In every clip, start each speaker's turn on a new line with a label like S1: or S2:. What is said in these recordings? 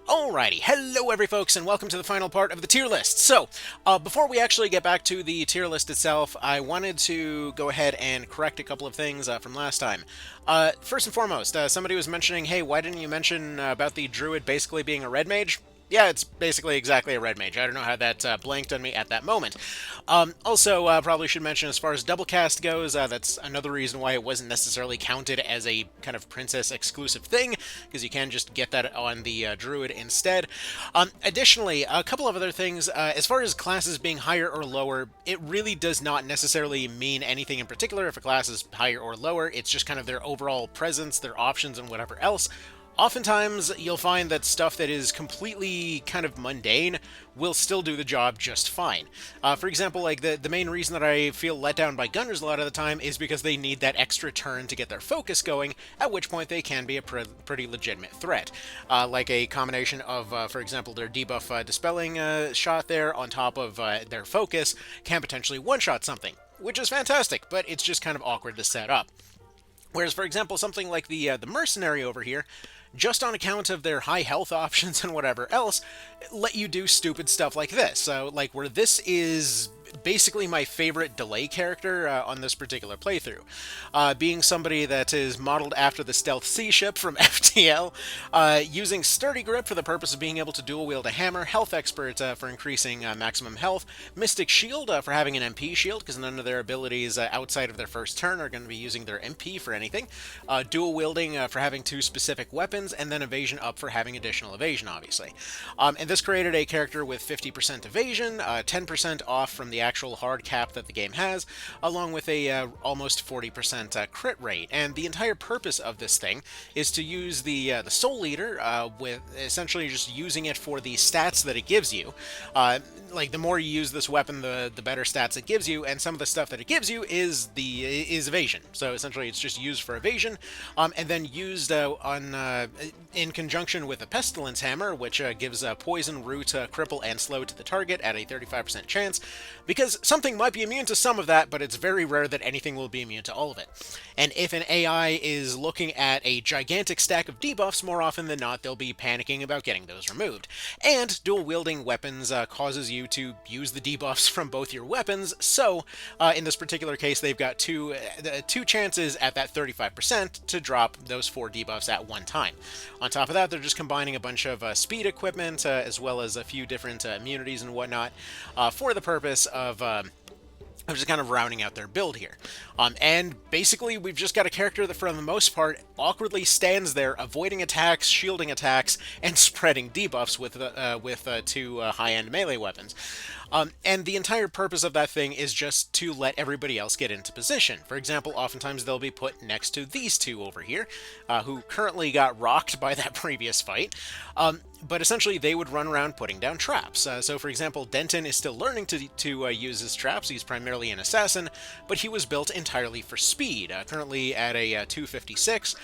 S1: Alrighty, hello every folks, and welcome to the final part of the tier list. So, before we actually get back to the tier list itself, I wanted to go ahead and correct a couple of things from last time. First and foremost, somebody was mentioning, hey, why didn't you mention about the druid basically being a red mage? Yeah, it's basically exactly a red mage. I don't know how that blanked on me at that moment. Also, probably should mention as far as double cast goes, that's another reason why it wasn't necessarily counted as a kind of princess exclusive thing, because you can just get that on the druid instead. Additionally, a couple of other things. As far as classes being higher or lower, it really does not necessarily mean anything in particular if a class is higher or lower. It's just kind of their overall presence, their options, and whatever else. Oftentimes, you'll find that stuff that is completely kind of mundane will still do the job just fine. For example, like the main reason that I feel let down by gunners a lot of the time is because they need that extra turn to get their focus going, at which point they can be a pretty legitimate threat. Like a combination of, for example, their debuff dispelling shot there on top of their focus can potentially one-shot something, which is fantastic, but it's just kind of awkward to set up. Whereas, for example, something like the mercenary over here, just on account of their high health options and whatever else, let you do stupid stuff like this. So, like, where this is basically my favorite delay character on this particular playthrough. Being somebody that is modeled after the stealth sea ship from FTL, using sturdy grip for the purpose of being able to dual wield a hammer, health expert for increasing maximum health, mystic shield for having an MP shield because none of their abilities outside of their first turn are going to be using their MP for anything, dual wielding for having two specific weapons, and then evasion up for having additional evasion, obviously. And this created a character with 50% evasion, 10% off from the actual hard cap that the game has, along with a almost 40% crit rate. And the entire purpose of this thing is to use the Soul Eater with essentially just using it for the stats that it gives you. Like, the more you use this weapon, the better stats it gives you, and some of the stuff that it gives you is evasion. So essentially, it's just used for evasion, and then used in conjunction with a Pestilence Hammer, which gives poison, root, cripple, and slow to the target at a 35% chance, because something might be immune to some of that, but it's very rare that anything will be immune to all of it. And if an AI is looking at a gigantic stack of debuffs, more often than not, they'll be panicking about getting those removed. And dual-wielding weapons causes you to use the debuffs from both your weapons, so in this particular case, they've got two chances at that 35% to drop those 4 debuffs at one time. On top of that, they're just combining a bunch of speed equipment, as well as a few different immunities and whatnot, for the purpose of just kind of rounding out their build here. And basically, we've just got a character that, for the most part, awkwardly stands there, avoiding attacks, shielding attacks, and spreading debuffs with two high-end melee weapons. And the entire purpose of that thing is just to let everybody else get into position. For example, oftentimes they'll be put next to these two over here, who currently got rocked by that previous fight. But essentially, they would run around putting down traps. So, for example, Denton is still learning to use his traps. He's primarily an assassin, but he was built entirely for speed, currently at a 256.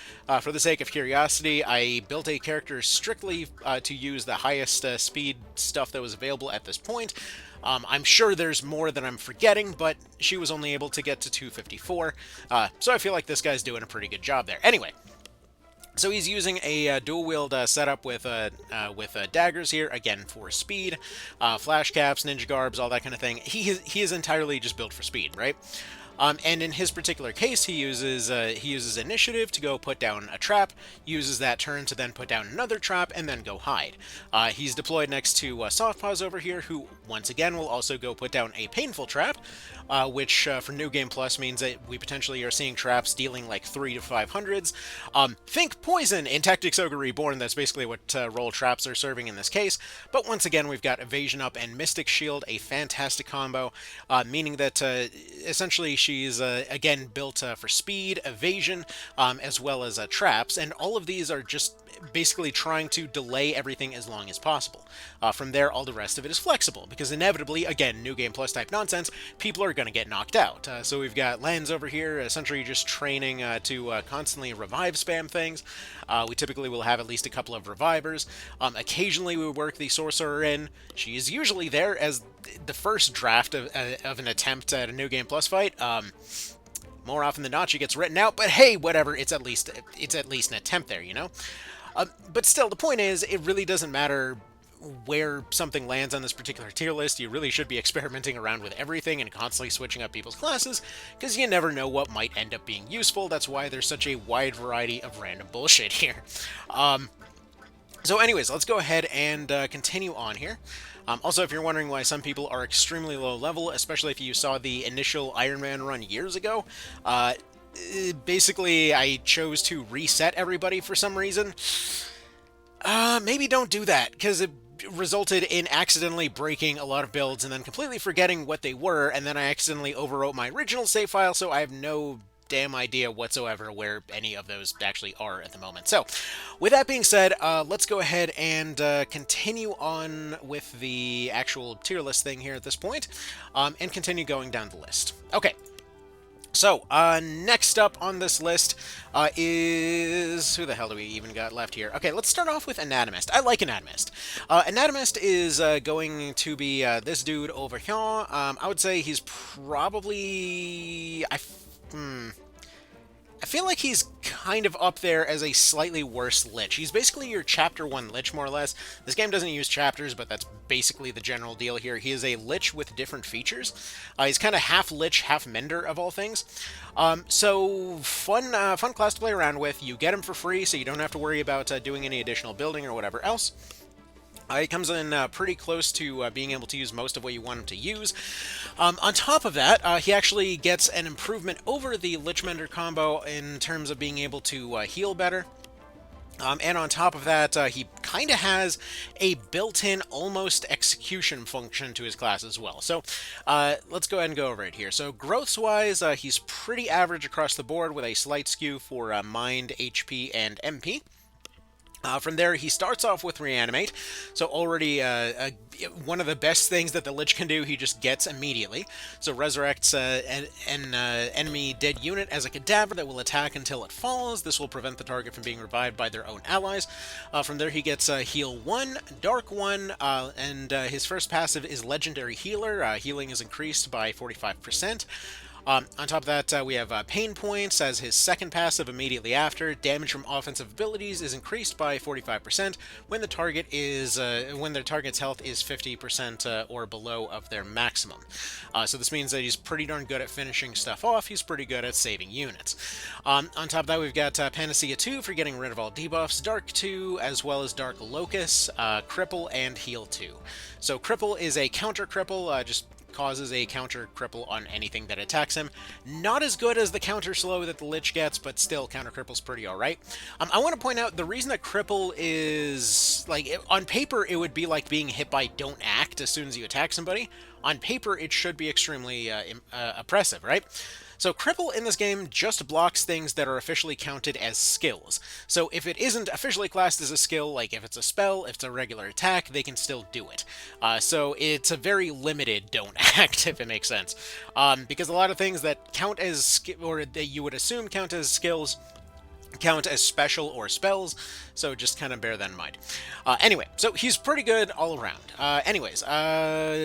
S1: For the sake of curiosity, I built a character strictly to use the highest speed stuff that was available at this point. I'm sure there's more that I'm forgetting, but she was only able to get to 254, so I feel like this guy's doing a pretty good job there. Anyway, so he's using a dual-wield setup with daggers here, again, for speed, flash caps, ninja garbs, all that kind of thing. He is entirely just built for speed, right? And in his particular case, he uses initiative to go put down a trap, uses that turn to then put down another trap, and then go hide. He's deployed next to Softpaws over here, who once again will also go put down a painful trap, which for New Game Plus means that we potentially are seeing traps dealing like 3 to 500s. Think poison in Tactics Ogre Reborn. That's basically what roll traps are serving in this case. But once again, we've got Evasion Up and Mystic Shield, a fantastic combo, meaning that essentially she's again built for speed, evasion, as well as traps, and all of these are just basically trying to delay everything as long as possible. From there, all the rest of it is flexible, because inevitably, again, New Game Plus type nonsense, people are going to get knocked out. So we've got Lens over here, essentially just training to constantly revive spam things. We typically will have at least a couple of revivers. Occasionally we work the Sorcerer in. She is usually there as the first draft of an attempt at a New Game Plus fight. More often than not, she gets written out, but hey, whatever, it's at least an attempt there, you know? But still, the point is, it really doesn't matter where something lands on this particular tier list. You really should be experimenting around with everything and constantly switching up people's classes, because you never know what might end up being useful. That's why there's such a wide variety of random bullshit here. So anyways, let's go ahead and continue on here. Also, if you're wondering why some people are extremely low level, especially if you saw the initial Iron Man run years ago, basically I chose to reset everybody for some reason. Maybe don't do that, because it resulted in accidentally breaking a lot of builds and then completely forgetting what they were, and then I accidentally overwrote my original save file, so I have no damn idea whatsoever where any of those actually are at the moment. So, with that being said, let's go ahead and continue on with the actual tier list thing here at this point, and continue going down the list. Okay. So, next up on this list is... Who the hell do we even got left here? Okay, let's start off with Anatomist. I like Anatomist. Anatomist is going to be this dude over here. I would say he's probably... I feel like he's kind of up there as a slightly worse Lich. He's basically your Chapter 1 Lich, more or less. This game doesn't use chapters, but that's basically the general deal here. He is a Lich with different features. He's kind of half Lich, half Mender, of all things. So, fun class to play around with. You get him for free, so you don't have to worry about doing any additional building or whatever else. It comes in pretty close to being able to use most of what you want him to use. On top of that, he actually gets an improvement over the Lich-Mender combo in terms of being able to heal better. And on top of that, he kind of has a built-in almost execution function to his class as well. So let's go ahead and go over it here. So growths-wise, he's pretty average across the board with a slight skew for Mind, HP, and MP. From there, he starts off with Reanimate, so already one of the best things that the Lich can do, he just gets immediately. So resurrects an enemy dead unit as a cadaver that will attack until it falls. This will prevent the target from being revived by their own allies. From there, he gets Heal 1, Dark 1, and his first passive is Legendary Healer. Healing is increased by 45%. On top of that, we have Pain Points as his second passive immediately after. Damage from offensive abilities is increased by 45% when the target is when their target's health is 50% or below of their maximum. So this means that he's pretty darn good at finishing stuff off. He's pretty good at saving units. On top of that, we've got Panacea 2 for getting rid of all debuffs, Dark 2, as well as Dark Locus, Cripple, and Heal 2. So Cripple is a counter cripple, just causes a counter cripple on anything that attacks him. Not as good as the counter slow that the Lich gets, but still counter cripple's pretty alright. I want to point out the reason that cripple is, like, on paper it would be like being hit by Don't Act as soon as you attack somebody. On paper it should be extremely oppressive, right? So Cripple in this game just blocks things that are officially counted as skills. So if it isn't officially classed as a skill, like if it's a spell, if it's a regular attack, they can still do it. So it's a very limited Don't Act, if it makes sense. Because a lot of things that count as, or that you would assume count as skills, count as special or spells, so just kind of bear that in mind. Anyway, so he's pretty good all around.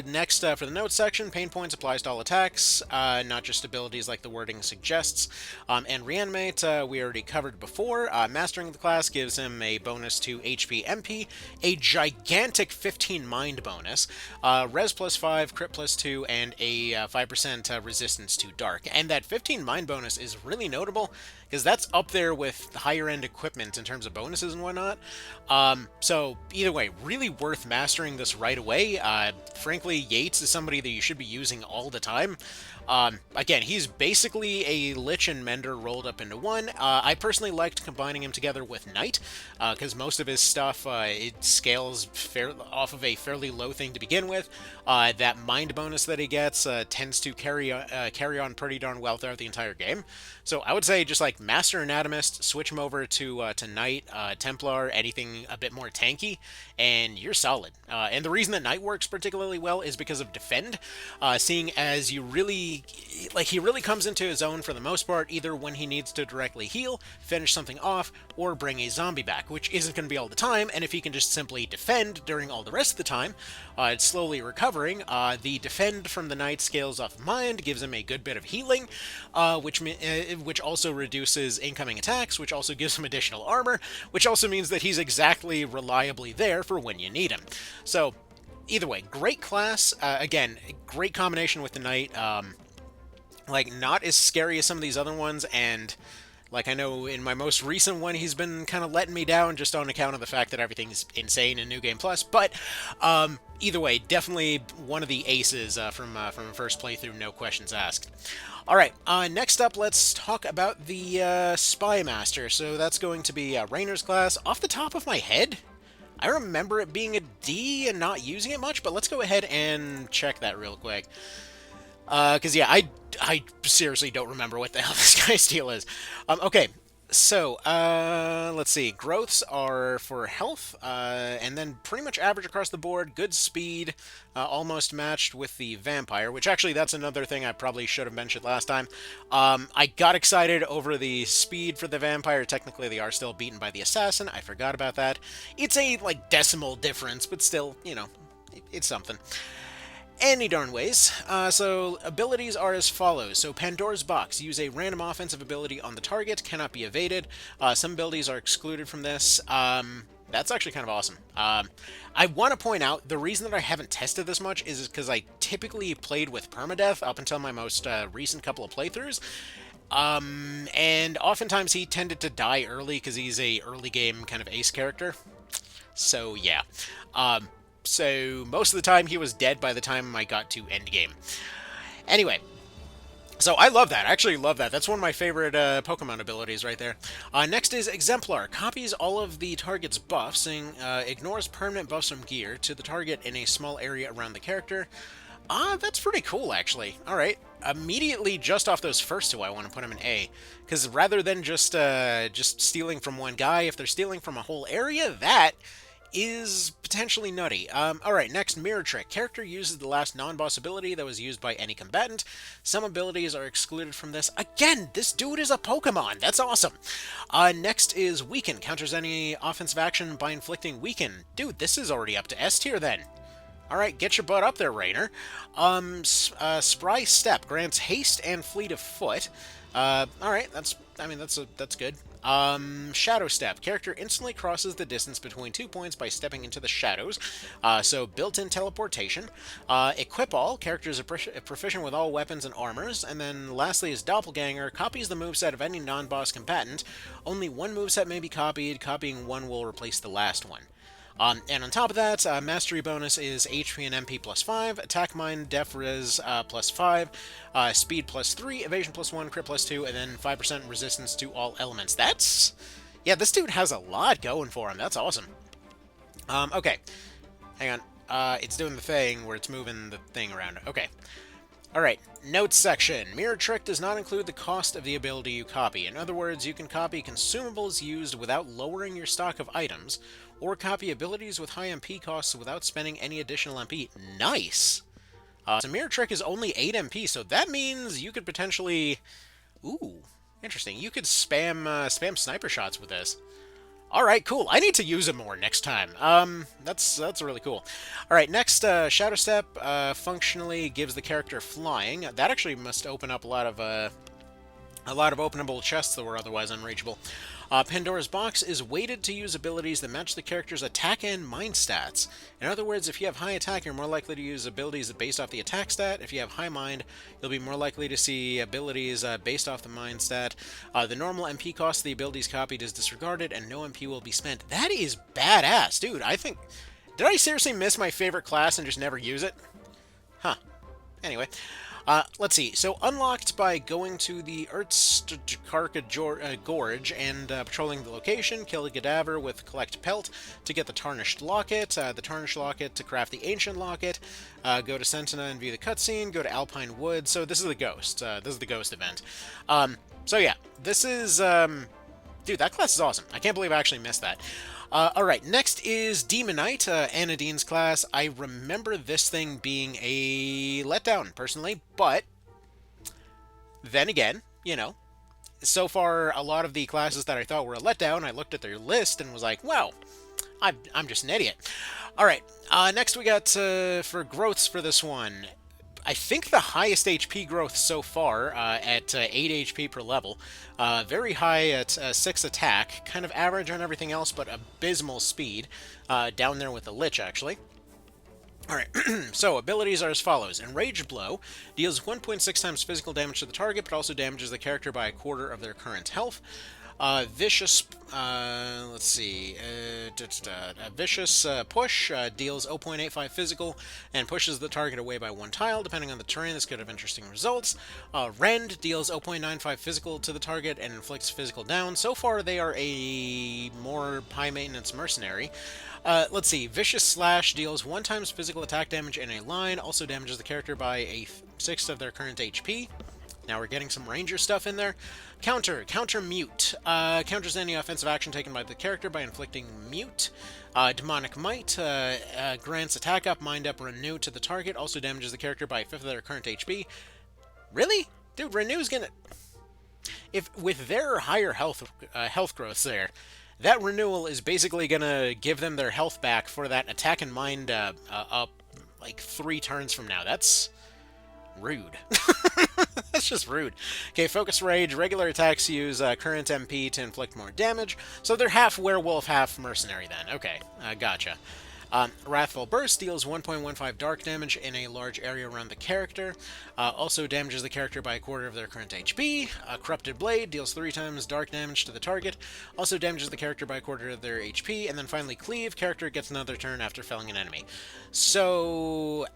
S1: Next, for the notes section, Pain Points applies to all attacks, not just abilities like the wording suggests. And Reanimate, we already covered before. Mastering the class gives him a bonus to HP MP, a gigantic 15 Mind bonus, Res plus 5, Crit plus 2, and a 5% resistance to Dark. And that 15 Mind bonus is really notable, because that's up there with higher-end equipment in terms of bonuses and whatnot. So, either way, really worth mastering this right away. Frankly, Yates is somebody that you should be using all the time. Again, he's basically a Lich and Mender rolled up into one. I personally liked combining him together with Knight, because most of his stuff, it scales off of a fairly low thing to begin with. That Mind bonus that he gets tends to carry on pretty darn well throughout the entire game. So I would say just like Master Anatomist, switch him over to Knight, Templar, anything a bit more tanky, and you're solid. And the reason that Knight works particularly well is because of Defend, seeing as you really, like, he really comes into his own for the most part, either when he needs to directly heal, finish something off, or bring a zombie back, which isn't going to be all the time, and if he can just simply defend during all the rest of the time, it's slowly recovering. The Defend from the Knight scales off Mind, gives him a good bit of healing, which also reduces incoming attacks, which also gives him additional armor, which also also means that he's exactly reliably there for when you need him. So, either way, great class. Again, great combination with the knight. Like, not as scary as some of these other ones, and like, I know in my most recent one, he's been kind of letting me down just on account of the fact that everything's insane in New Game Plus. But either way, definitely one of the aces from first playthrough, no questions asked. All right, next up, let's talk about the Spy Master. So that's going to be Rainer's class. Off the top of my head, I remember it being a D and not using it much, but let's go ahead and check that real quick. Because, yeah, I seriously don't remember what the hell this guy's deal is. Okay, so, let's see. Growths are for health, and then pretty much average across the board. Good speed, almost matched with the vampire, which actually that's another thing I probably should have mentioned last time. I got excited over the speed for the vampire. Technically, they are still beaten by the assassin. I forgot about that. It's a, like, decimal difference, but still, you know, it's something. Any darn ways. So, abilities are as follows. So, Pandora's Box. Use a random offensive ability on the target. Cannot be evaded. Some abilities are excluded from this. That's actually kind of awesome. I want to point out, the reason that I haven't tested this much is because I typically played with permadeath up until my most recent couple of playthroughs. And oftentimes he tended to die early because he's a early game kind of ace character. So, yeah. So most of the time he was dead by the time I got to endgame. Anyway, so I love that. I actually love that. That's one of my favorite Pokemon abilities right there. Next is Exemplar. Copies all of the target's buffs and ignores permanent buffs from gear to the target in a small area around the character. That's pretty cool, actually. Alright. Immediately, just off those first two, I want to put them in A. Because rather than just stealing from one guy, if they're stealing from a whole area, that is potentially nutty. Alright, next, Mirror Trick. Character uses the last non-boss ability that was used by any combatant. Some abilities are excluded from this. Again, this dude is a Pokemon! That's awesome! Next is Weaken. Counters any offensive action by inflicting Weaken. Dude, this is already up to S tier then. Alright, get your butt up there, Rainer. Spry Step. Grants haste and fleet of foot. Alright, that's good. Shadow Step. Character instantly crosses the distance between 2 points by stepping into the shadows. So, built-in teleportation. Equip All. Characters are proficient with all weapons and armors. And then, lastly, is Doppelganger. Copies the moveset of any non-boss combatant. Only one moveset may be copied. Copying one will replace the last one. And on top of that, Mastery bonus is HP and MP plus 5, Attack Mind, Def Res plus 5, Speed plus 3, Evasion plus 1, Crit plus 2, and then 5% resistance to all elements. That's... yeah, this dude has a lot going for him. That's awesome. Okay. Hang on. It's doing the thing where it's moving the thing around. Okay. Alright, notes section. Mirror Trick does not include the cost of the ability you copy. In other words, you can copy consumables used without lowering your stock of items, or copy abilities with high MP costs without spending any additional MP. Nice! So Mirror Trick is only 8 MP, so that means you could potentially... ooh, interesting. You could spam sniper shots with this. Alright, cool. I need to use it more next time. That's really cool. Alright, next, Shadow Step functionally gives the character flying. That actually must open up a lot of openable chests that were otherwise unreachable. Pandora's Box is weighted to use abilities that match the character's attack and mind stats. In other words, if you have high attack, you're more likely to use abilities based off the attack stat. If you have high mind, you'll be more likely to see abilities based off the mind stat. The normal MP cost of the abilities copied is disregarded, and no MP will be spent. That is badass, dude. I think... did I seriously miss my favorite class and just never use it? Huh. Anyway. Let's see. So, unlocked by going to the Urtskarka Gorge and patrolling the location, kill a cadaver with Collect Pelt to get the Tarnished Locket, the Tarnished Locket to craft the Ancient Locket, go to Sentina and view the cutscene, go to Alpine Woods. So, this is the Ghost. This is the Ghost event. So, yeah. This is... dude, that class is awesome. I can't believe I actually missed that. Alright, next is Demonite, Anadine's class. I remember this thing being a letdown, personally, but then again, you know, so far, a lot of the classes that I thought were a letdown, I looked at their list and was like, wow, I'm just an idiot. Alright, next we got, for growths for this one, I think the highest HP growth so far at 8 HP per level. Very high at 6 attack, kind of average on everything else, but abysmal speed. Down there with the Lich, actually. Alright, so abilities are as follows. Enraged Blow deals 1.6 times physical damage to the target, but also damages the character by a quarter of their current health. Vicious, let's see, Vicious Push deals 0.85 physical and pushes the target away by 1 tile. Depending on the terrain, this could have interesting results. Rend deals 0.95 physical to the target and inflicts physical down. So far, they are a more high-maintenance mercenary. Let's see, Vicious Slash deals 1 times physical attack damage in a line, also damages the character by a sixth of their current HP. Now we're getting some ranger stuff in there. Counter Mute. Counters any offensive action taken by the character by inflicting Mute. Demonic Might grants attack up, mind up, renew to the target. Also damages the character by a fifth of their current HP. Really? Dude, renew's gonna... If with their higher health growths there, that renewal is basically gonna give them their health back for that attack and mind up like 3 turns from now. That's rude. That's just rude. Okay, Focus Rage. Regular attacks use current MP to inflict more damage. So they're half werewolf, half mercenary then. Okay, gotcha. Wrathful Burst deals 1.15 dark damage in a large area around the character. Also damages the character by a quarter of their current HP. Corrupted Blade deals 3 times dark damage to the target. Also damages the character by a quarter of their HP. And then finally Cleave. Character gets another turn after felling an enemy. So...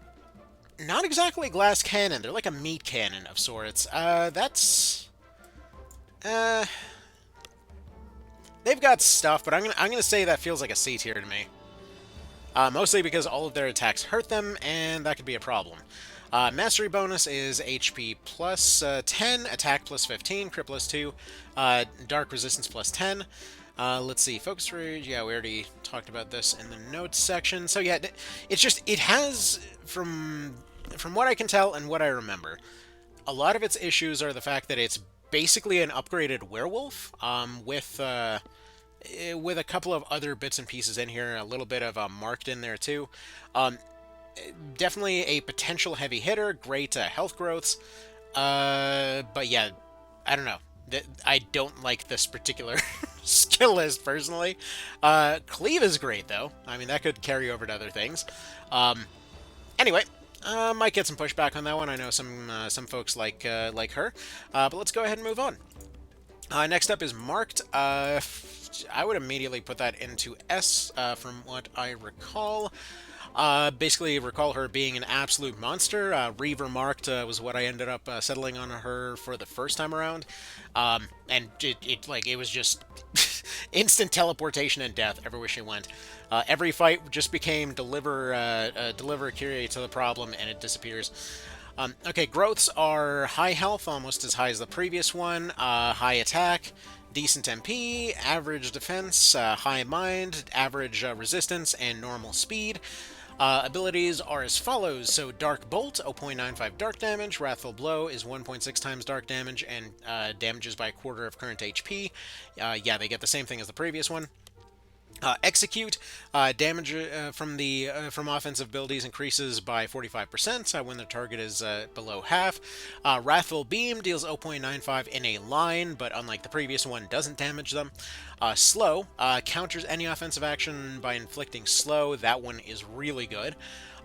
S1: not exactly glass cannon. They're like a meat cannon of sorts. That's... they've got stuff, but I'm gonna say that feels like a C tier to me. Mostly because all of their attacks hurt them, and that could be a problem. Mastery bonus is HP plus 10, attack plus 15, crit plus 2, dark resistance plus 10. Let's see, Focus Rage, yeah, we already talked about this in the notes section. So yeah, it's just, it has, from what I can tell and what I remember, a lot of its issues are the fact that it's basically an upgraded werewolf, with a couple of other bits and pieces in here, a little bit of marked in there too. Definitely a potential heavy hitter, great health growths, but yeah, I don't know. I don't like this particular skill list, personally. Cleave is great, though. I mean, that could carry over to other things. Anyway, might get some pushback on that one. I know some folks like her. But let's go ahead and move on. Next up is Marked. I would immediately put that into S, from what I recall. Basically recall her being an absolute monster. Reaver Marked was what I ended up settling on her for the first time around. And it was just instant teleportation and death everywhere she went. Every fight just became deliver a Kyrie to the problem and it disappears. Okay, growths are high health, almost as high as the previous one, high attack, decent MP, average defense, high mind, average resistance, and normal speed. Abilities are as follows. So Dark Bolt, 0.95 dark damage. Wrathful Blow is 1.6 times dark damage and damages by a quarter of current HP. Yeah, they get the same thing as the previous one. Execute, damage from offensive abilities increases by 45% when the target is below half. Wrathful Beam deals 0.95 in a line, but unlike the previous one, doesn't damage them. Slow, counters any offensive action by inflicting slow. That one is really good.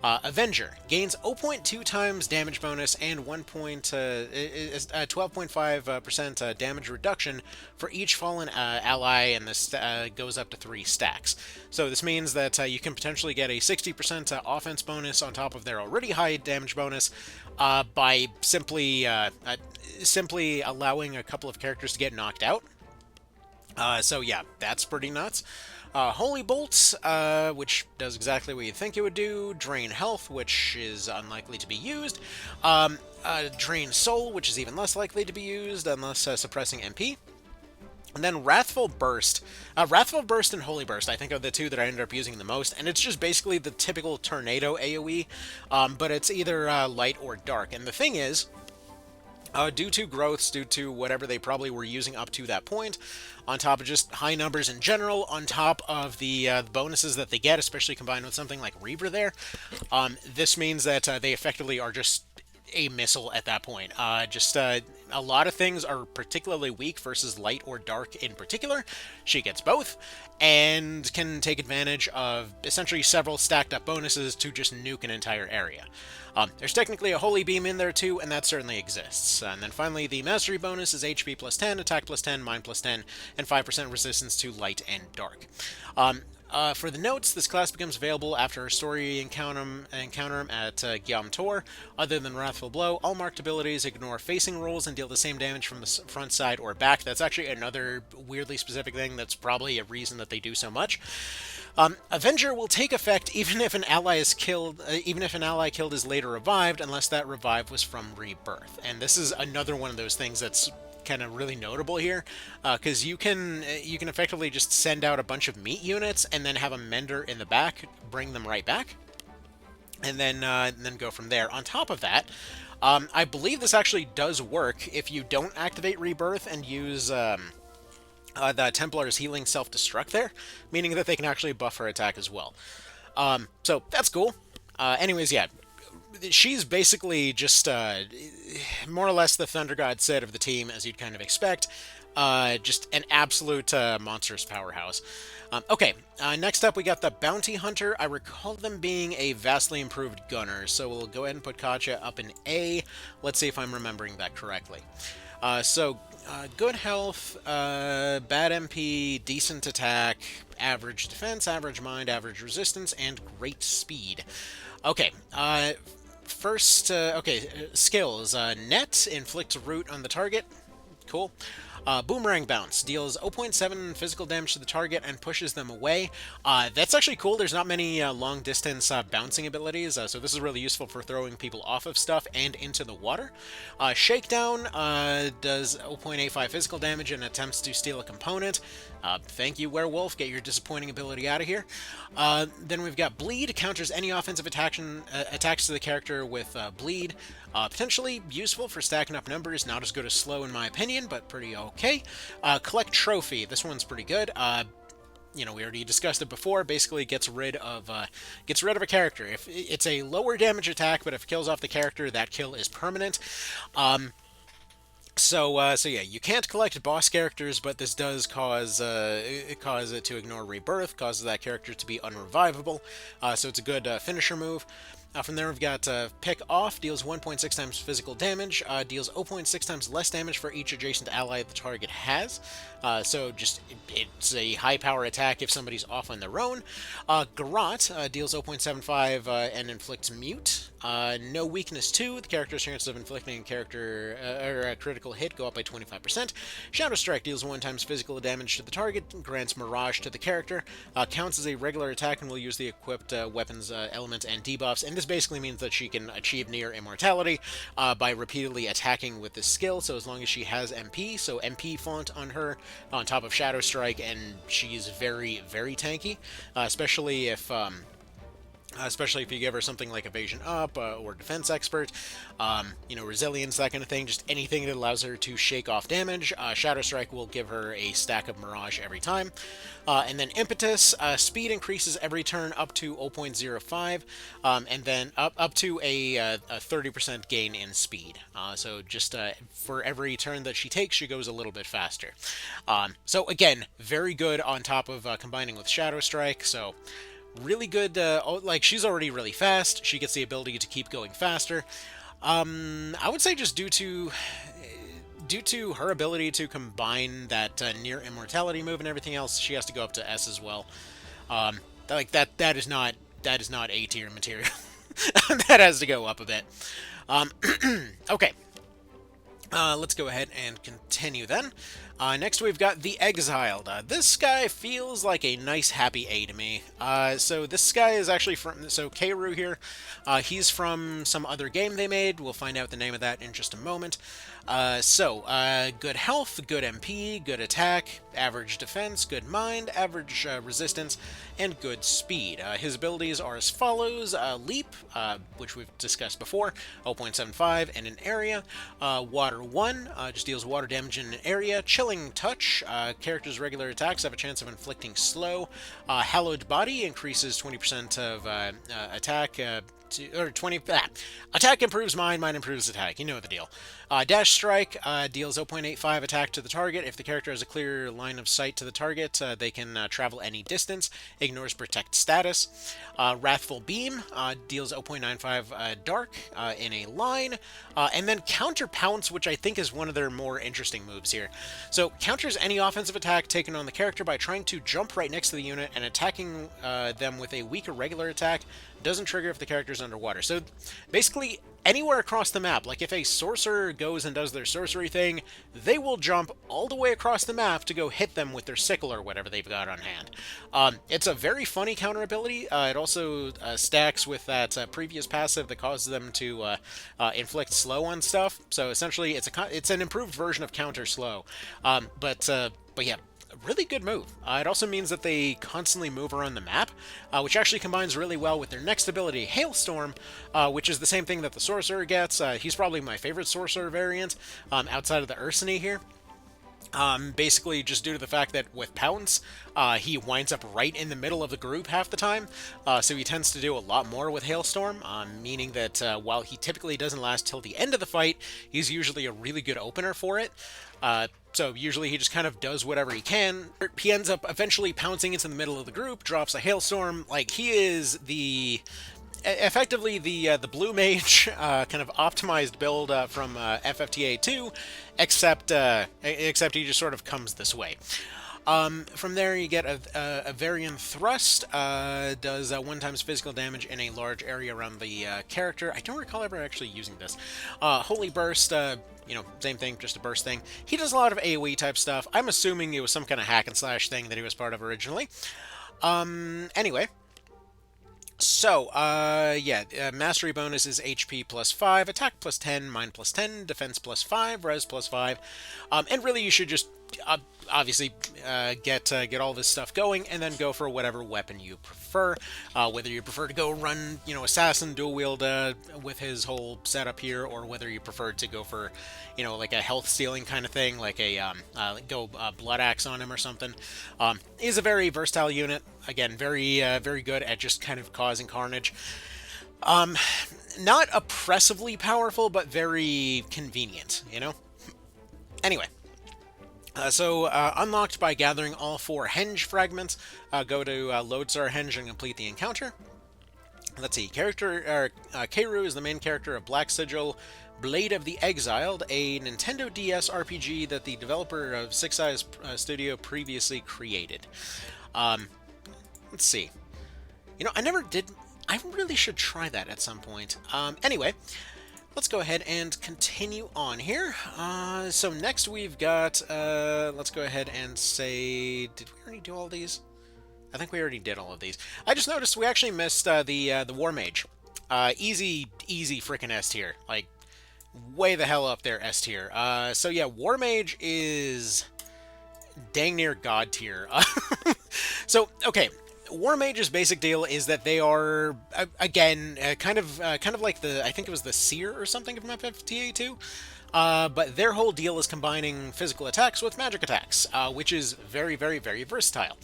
S1: Avenger gains 0.2 times damage bonus and 12.5% damage reduction for each fallen ally, and this goes up to 3 stacks. So this means that you can potentially get a 60% offense bonus on top of their already high damage bonus by simply allowing a couple of characters to get knocked out. So yeah, that's pretty nuts. Holy Bolt, which does exactly what you think it would do. Drain Health, which is unlikely to be used. Drain Soul, which is even less likely to be used unless suppressing MP. And then Wrathful Burst. Wrathful Burst and Holy Burst, I think, are the two that I ended up using the most, and it's just basically the typical Tornado AoE, but it's either light or dark. And the thing is, due to growths, due to whatever they probably were using up to that point, on top of just high numbers in general, on top of the bonuses that they get, especially combined with something like Reaver there, this means that they effectively are just a missile at that point. A lot of things are particularly weak versus light or dark in particular. She gets both, and can take advantage of essentially several stacked up bonuses to just nuke an entire area. There's technically a Holy Beam in there too, and that certainly exists. And then finally, the Mastery bonus is HP plus 10, Attack plus 10, Mind plus 10, and 5% resistance to light and dark. For the notes, this class becomes available after a story encounter at Gyam Tor. Other than Wrathful Blow, all marked abilities ignore facing rolls and deal the same damage from the front, side, or back. That's actually another weirdly specific thing that's probably a reason that they do so much. Avenger will take effect even if an ally is killed, killed is later revived, unless that revive was from Rebirth. And this is another one of those things that's kind of really notable here, because you can effectively just send out a bunch of meat units and then have a mender in the back bring them right back, and then go from there. On top of that, I believe this actually does work if you don't activate Rebirth and use the Templar's healing self-destruct there, meaning that they can actually buff her attack as well. So that's cool. Anyways, yeah, she's basically just more or less the Thunder God Sid of the team, as you'd kind of expect. Just an absolute monstrous powerhouse. Okay, next up we got the Bounty Hunter. I recall them being a vastly improved gunner, so we'll go ahead and put Katja up in A. Let's see if I'm remembering that correctly. Good health, bad MP, decent attack, average defense, average mind, average resistance, and great speed. Okay, skills. Net, inflicts root on the target. Cool. Boomerang Bounce deals 0.7 physical damage to the target and pushes them away. That's actually cool. There's not many long-distance bouncing abilities, so this is really useful for throwing people off of stuff and into the water. Shakedown does 0.85 physical damage and attempts to steal a component. Thank you, Werewolf. Get your disappointing ability out of here. Then we've got Bleed. Counters any offensive attacks to the character with Bleed. Potentially useful for stacking up numbers. Not as good as Slow in my opinion, but pretty okay. Collect Trophy. This one's pretty good. We already discussed it before. Basically, gets rid of a character. If it's a lower damage attack, but if it kills off the character, that kill is permanent. So yeah, you can't collect boss characters, but this does cause it to ignore Rebirth, causes that character to be unrevivable. So it's a good finisher move. From there, we've got Pick Off, deals 1.6 times physical damage, deals 0.6 times less damage for each adjacent ally the target has. So it's a high power attack if somebody's off on their own. Garrote deals 0.75 and inflicts Mute. No weakness 2, the character's chances of inflicting a critical hit go up by 25%. Shadow Strike deals 1 times physical damage to the target, grants Mirage to the character, counts as a regular attack and will use the equipped weapons elements and debuffs. And this basically means that she can achieve near immortality by repeatedly attacking with this skill, so as long as she has MP, so MP font on her, on top of Shadow Strike, and she's very, very tanky, especially if you give her something like Evasion Up or Defense Expert, Resilience, that kind of thing, just anything that allows her to shake off damage. Shadow Strike will give her a stack of Mirage every time. And then Impetus, speed increases every turn up to 0.05, and then up to a 30% gain in speed. So just for every turn that she takes, she goes a little bit faster. So again, very good on top of combining with Shadow Strike, so really good. She's already really fast. She gets the ability to keep going faster. I would say just due to her ability to combine that near immortality move and everything else, she has to go up to S as well. That is not A tier material. That has to go up a bit. Okay. Let's go ahead and continue then. Next we've got the Exiled. This guy feels like a nice happy A to me. So this guy is actually so Keiru here, he's from some other game they made. We'll find out the name of that in just a moment. Good health, good MP, good attack, average defense, good mind, average resistance, and good speed. His abilities are as follows. Leap, which we've discussed before, 0.75 and an area. Water 1, just deals water damage in an area. Chilling Touch, character's regular attacks have a chance of inflicting slow. Hallowed Body increases 20% of attack or 20. Attack improves mine improves attack. You know the deal. Dash Strike deals 0.85 attack to the target. If the character has a clear line of sight to the target, they can travel any distance. Ignores protect status. Wrathful Beam deals 0.95 dark in a line. And then Counter Pounce, which I think is one of their more interesting moves here. So counters any offensive attack taken on the character by trying to jump right next to the unit and attacking them with a weaker regular attack. Doesn't trigger if the character is underwater. So basically, anywhere across the map, like if a sorcerer goes and does their sorcery thing, they will jump all the way across the map to go hit them with their sickle or whatever they've got on hand. It's a very funny counter ability. It also stacks with that previous passive that causes them to inflict slow on stuff. So essentially, it's an improved version of counter slow. But yeah. A really good move. It also means that they constantly move around the map, which actually combines really well with their next ability, Hailstorm, which is the same thing that the Sorcerer gets. He's probably my favorite Sorcerer variant outside of the Ursini here. Basically just due to the fact that with Pounce, he winds up right in the middle of the group half the time, so he tends to do a lot more with Hailstorm, meaning that while he typically doesn't last till the end of the fight, he's usually a really good opener for it. So usually he just kind of does whatever he can. He ends up eventually pouncing into the middle of the group, drops a Hailstorm. Like, he is effectively the blue mage kind of optimized build from FFTA 2, except he just sort of comes this way. From there you get a Varian Thrust, does 1 times physical damage in a large area around the character. I don't recall ever actually using this. Holy Burst, same thing, just a burst thing. He does a lot of AoE type stuff. I'm assuming it was some kind of hack and slash thing that he was part of originally. Anyway. So, mastery bonus is HP plus 5, attack plus 10, mind plus 10, defense plus 5, res plus 5, and really you should just obviously get all this stuff going and then go for whatever weapon you prefer. Whether you prefer to go run, assassin dual wield with his whole setup here, or whether you prefer to go for, like a health stealing kind of thing, like a go blood axe on him or something. Is a very versatile unit. Again, very good at just kind of causing carnage. Not oppressively powerful, but very convenient, Anyway. So, unlocked by gathering all 4 Henge fragments, go to Lodestar Henge and complete the encounter. Let's see, Keiru is the main character of Black Sigil, Blade of the Exiled, a Nintendo DS RPG that the developer of Six Eyes Studio previously created. Let's see. I never did... I really should try that at some point. Anyway... Let's go ahead and continue on here. So next we've got, let's go ahead and say, did we already do all these? I think we already did all of these. I just noticed we actually missed the War Mage. Easy frickin' S tier. Like, way the hell up there S tier. So yeah, War Mage is dang near God tier. So, okay. War Mage's basic deal is that they are, again, kind of like I think it was the Seer or something from FFTA 2, but their whole deal is combining physical attacks with magic attacks, which is very, very, very versatile.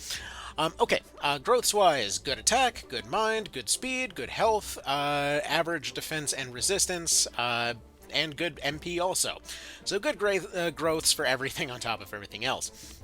S1: Okay, growths-wise, good attack, good mind, good speed, good health, average defense and resistance, and good MP also. So good growths for everything on top of everything else.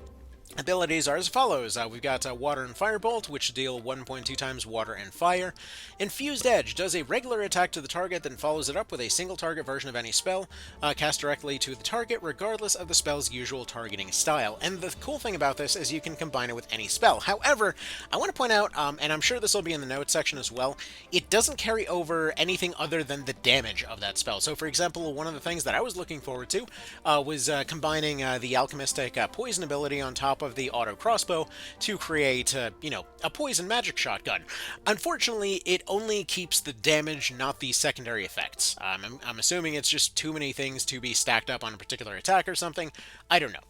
S1: Abilities are as follows. We've got Water and Firebolt, which deal 1.2 times water and fire. Infused Edge does a regular attack to the target, then follows it up with a single target version of any spell, cast directly to the target, regardless of the spell's usual targeting style. And the cool thing about this is you can combine it with any spell. However, I want to point out, and I'm sure this will be in the notes section as well, it doesn't carry over anything other than the damage of that spell. So, for example, one of the things that I was looking forward to was combining the Alchemistic Poison ability on top of the auto crossbow to create, a poison magic shotgun. Unfortunately, it only keeps the damage, not the secondary effects. I'm assuming it's just too many things to be stacked up on a particular attack or something. I don't know.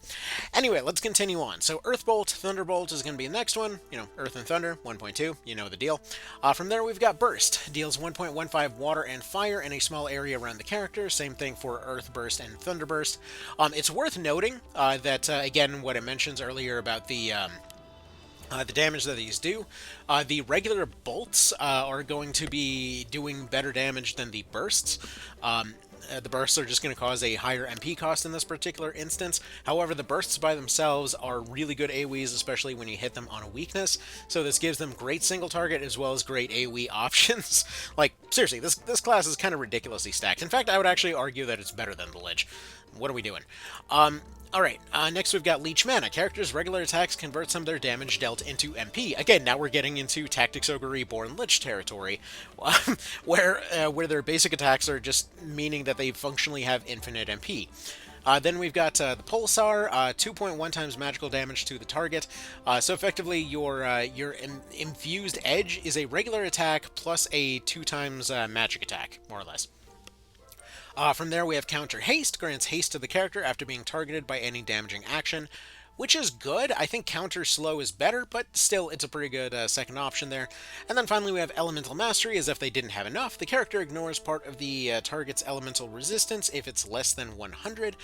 S1: Anyway, let's continue on. So Earthbolt, Thunderbolt is going to be the next one. Earth and Thunder, 1.2, you know the deal. From there, we've got Burst. Deals 1.15 water and fire in a small area around the character. Same thing for Earth Burst and Thunder Burst. It's worth noting that, again, what I mentioned earlier about the The damage that these do. The regular bolts are going to be doing better damage than the bursts. The bursts are just going to cause a higher MP cost in this particular instance. However, the bursts by themselves are really good AoEs, especially when you hit them on a weakness. So this gives them great single target as well as great AoE options. Like, seriously, this class is kind of ridiculously stacked. In fact, I would actually argue that it's better than the Lich. What are we doing? Alright, next we've got Leech Mana. Characters' regular attacks convert some of their damage dealt into MP. Again, now we're getting into Tactics Ogre Reborn Lich territory, where their basic attacks are just meaning that they functionally have infinite MP. Then we've got the Pulsar, 2.1 times magical damage to the target. So effectively, your Infused Edge is a regular attack plus a 2 times magic attack, more or less. From there, we have Counter Haste, grants haste to the character after being targeted by any damaging action, which is good. I think Counter Slow is better, but still, it's a pretty good second option there. And then finally, we have Elemental Mastery, as if they didn't have enough. The character ignores part of the target's elemental resistance if it's less than 100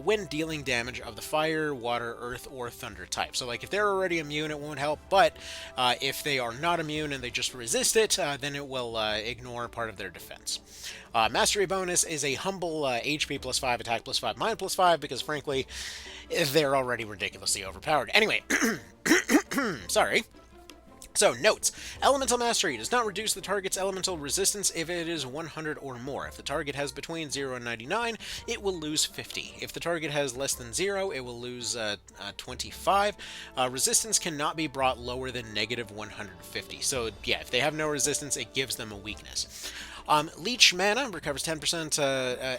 S1: when dealing damage of the fire, water, earth, or thunder type. So, like, if they're already immune, it won't help, but if they are not immune and they just resist it, then it will ignore part of their defense. Mastery bonus is a humble HP plus 5, attack plus 5, mind plus 5, because frankly, they're already ridiculously overpowered. Anyway, sorry. So, notes. Elemental Mastery does not reduce the target's elemental resistance if it is 100 or more. If the target has between 0 and 99, it will lose 50. If the target has less than 0, it will lose 25. Resistance cannot be brought lower than negative 150. So, yeah, if they have no resistance, it gives them a weakness. Leech Mana recovers 10%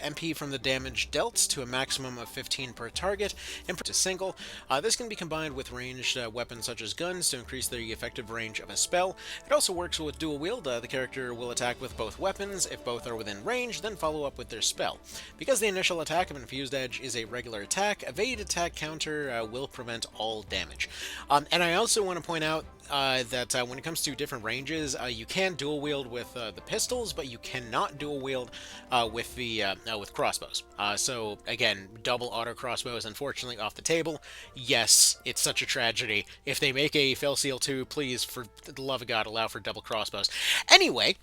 S1: MP from the damage dealt to a maximum of 15 per target, and to single. This can be combined with ranged weapons such as guns to increase the effective range of a spell. It also works with dual wield. The character will attack with both weapons. If both are within range, then follow up with their spell. Because the initial attack of Infused Edge is a regular attack, evade attack counter will prevent all damage. And I also want to point out that when it comes to different ranges, you can dual wield with the pistols, but you cannot dual wield with crossbows. So again, double auto crossbows, unfortunately, off the table. Yes, it's such a tragedy. If they make a Fell Seal 2, please, for the love of God, allow for double crossbows. Anyway,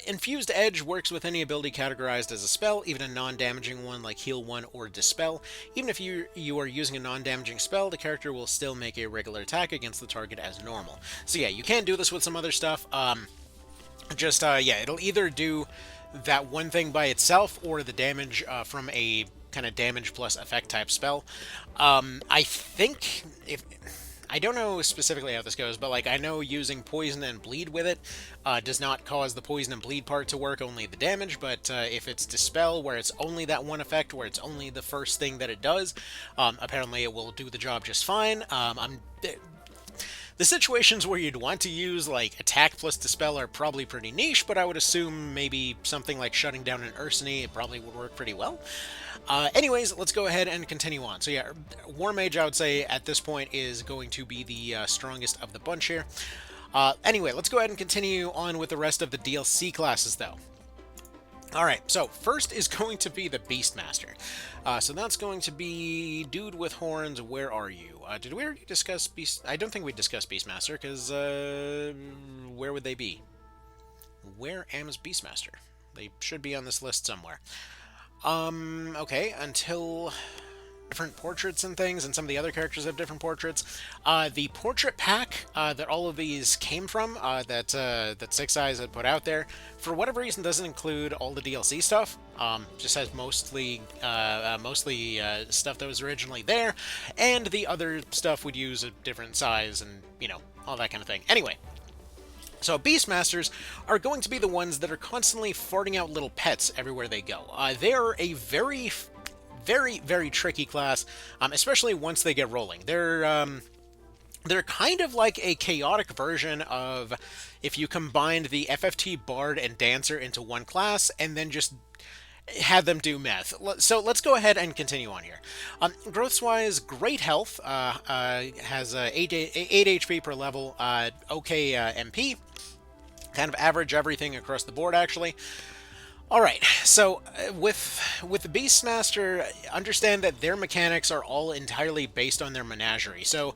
S1: Infused Edge works with any ability categorized as a spell, even a non-damaging one like Heal 1 or Dispel. Even if you are using a non-damaging spell, the character will still make a regular attack against the target as normal. So yeah, you can do this with some other stuff. Yeah, it'll either do that one thing by itself or the damage from a kind of damage plus effect type spell. I think I don't know specifically how this goes, but like I know using poison and bleed with it does not cause the poison and bleed part to work, only the damage. But if it's Dispel, where it's only that one effect, where it's only the first thing that it does, apparently it will do the job just fine. The situations where you'd want to use, like, attack plus Dispel are probably pretty niche, but I would assume maybe something like shutting down an Ursini, it probably would work pretty well. Anyways, let's go ahead and continue on. So yeah, War Mage, I would say, at this point, is going to be the strongest of the bunch here. Anyway, let's go ahead and continue on with the rest of the DLC classes, though. Alright, so first is going to be the Beastmaster. So that's going to be Dude with Horns. Where are you? Did we already discuss Beast? I don't think we discussed Beastmaster, because where would they be? Where is Beastmaster? They should be on this list somewhere. Okay, until different portraits and things, and some of the other characters have different portraits. The portrait pack that all of these came from, that Six Eyes had put out there, for whatever reason doesn't include all the DLC stuff. Just has mostly stuff that was originally there, and the other stuff would use a different size and, you know, all that kind of thing. Anyway, so Beastmasters are going to be the ones that are constantly farting out little pets everywhere they go. They're a very, very tricky class, especially once they get rolling. They're kind of like a chaotic version of if you combined the FFT Bard and Dancer into one class and then just had them do meth. So let's go ahead and continue on here. Growth-wise, great health, has 8 HP per level, okay MP, kind of average everything across the board, actually. Alright, so with the Beastmaster, understand that their mechanics are all entirely based on their menagerie. So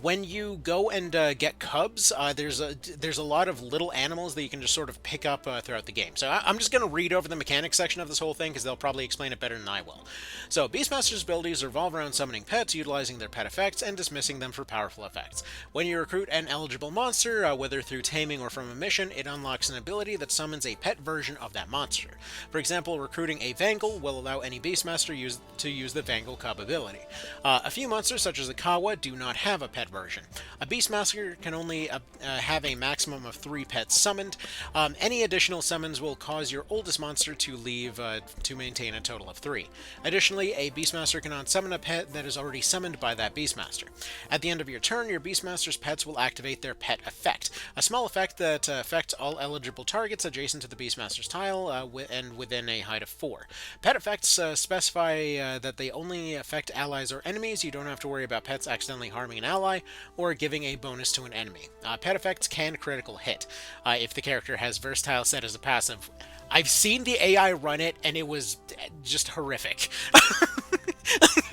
S1: when you go and get cubs, there's a lot of little animals that you can just sort of pick up throughout the game. So I'm just going to read over the mechanics section of this whole thing because they'll probably explain it better than I will. So Beastmaster's abilities revolve around summoning pets, utilizing their pet effects, and dismissing them for powerful effects. When you recruit an eligible monster, whether through taming or from a mission, it unlocks an ability that summons a pet version of that monster. For example, recruiting a Vangle will allow any Beastmaster to use the Vangle Cub ability. A few monsters, such as the Kawa, do not have a pet version. A Beastmaster can only have a maximum of 3 pets summoned. Any additional summons will cause your oldest monster to leave to maintain a total of 3. Additionally, a Beastmaster cannot summon a pet that is already summoned by that Beastmaster. At the end of your turn, your Beastmaster's pets will activate their pet effect, a small effect that affects all eligible targets adjacent to the Beastmaster's tile and within a height of 4. Pet effects specify that they only affect allies or enemies. You don't have to worry about pets accidentally harming an ally or giving a bonus to an enemy. Pet effects can critical hit if the character has versatile set as a passive. I've seen the AI run it, and it was just horrific.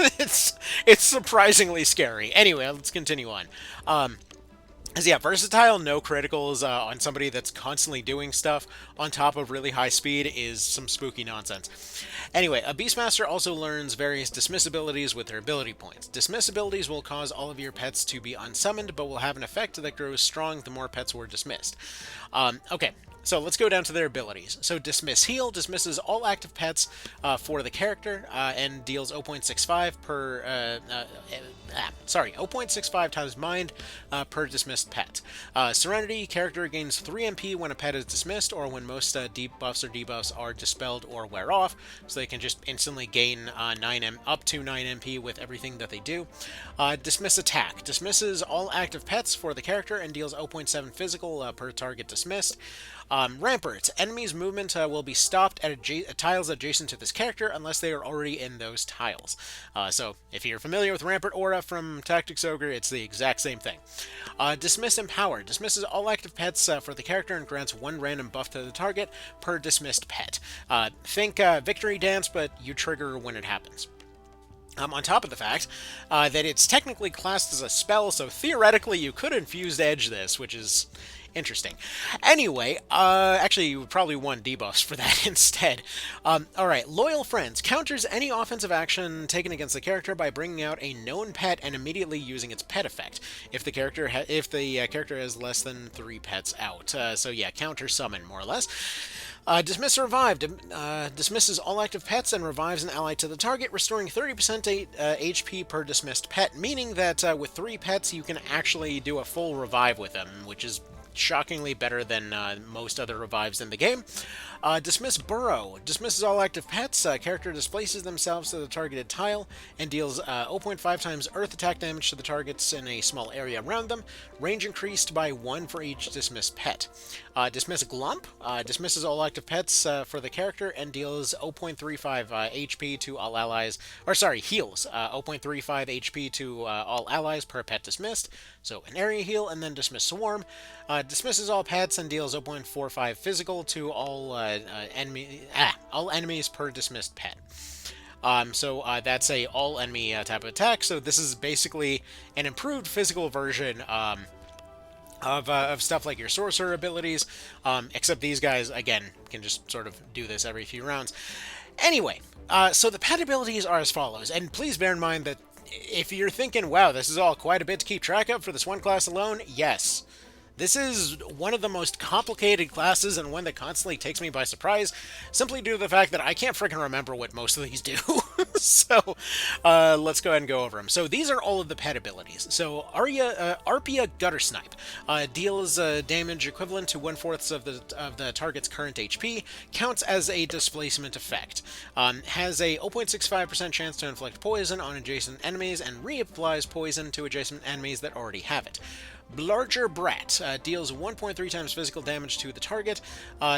S1: it's surprisingly scary. Anyway, let's continue on. So yeah, versatile, no criticals on somebody that's constantly doing stuff on top of really high speed is some spooky nonsense. Anyway, a Beastmaster also learns various dismiss abilities with their ability points. Dismiss abilities will cause all of your pets to be unsummoned, but will have an effect that grows strong the more pets were dismissed. Okay. So let's go down to their abilities. So Dismiss Heal dismisses all active pets for the character and deals 0.65 per 0.65 times mind per dismissed pet. Serenity, character gains 3 MP when a pet is dismissed or when most debuffs or debuffs are dispelled or wear off, so they can just instantly gain up to 9 MP with everything that they do. Dismiss Attack dismisses all active pets for the character and deals 0.7 physical per target dismissed. Rampart. Enemies' movement will be stopped at tiles adjacent to this character unless they are already in those tiles. So, if you're familiar with Rampart Aura from Tactics Ogre, it's the exact same thing. Dismiss Empower. Dismisses all active pets for the character and grants 1 random buff to the target per dismissed pet. Think Victory Dance, but you trigger when it happens. On top of the fact that it's technically classed as a spell, so theoretically you could Infused Edge this, which is interesting. Anyway, actually, you probably won debuffs for that instead. Alright, Loyal Friends counters any offensive action taken against the character by bringing out a known pet and immediately using its pet effect, if the character has less than 3 pets out. So yeah, counter summon, more or less. Dismiss Revive dismisses all active pets and revives an ally to the target, restoring 30% HP per dismissed pet, meaning that with 3 pets you can actually do a full revive with them, which is shockingly better than most other revives in the game. Dismiss Burrow dismisses all active pets. Character displaces themselves to the targeted tile and deals 0.5 times earth attack damage to the targets in a small area around them. Range increased by 1 for each dismissed pet. Dismiss Glump dismisses all active pets for the character and deals 0.35 HP to all allies, heals 0.35 HP to all allies per pet dismissed. So an area heal, and then Dismiss Swarm. Dismisses all pets and deals 0.45 physical to all enemies per dismissed pet. So that's a all enemy type of attack. So this is basically an improved physical version of stuff like your sorcerer abilities, except these guys, again, can just sort of do this every few rounds. Anyway, so the pet abilities are as follows, and please bear in mind that if you're thinking, wow, this is all quite a bit to keep track of for this one class alone, yes. This is one of the most complicated classes and one that constantly takes me by surprise, simply due to the fact that I can't freaking remember what most of these do. So, let's go ahead and go over them. So these are all of the pet abilities. So Arpia Gutter Snipe deals damage equivalent to 1/4 of the target's current HP, counts as a displacement effect, has a 0.65% chance to inflict poison on adjacent enemies, and reapplies poison to adjacent enemies that already have it. Blarger Brat deals 1.3 times physical damage to the target.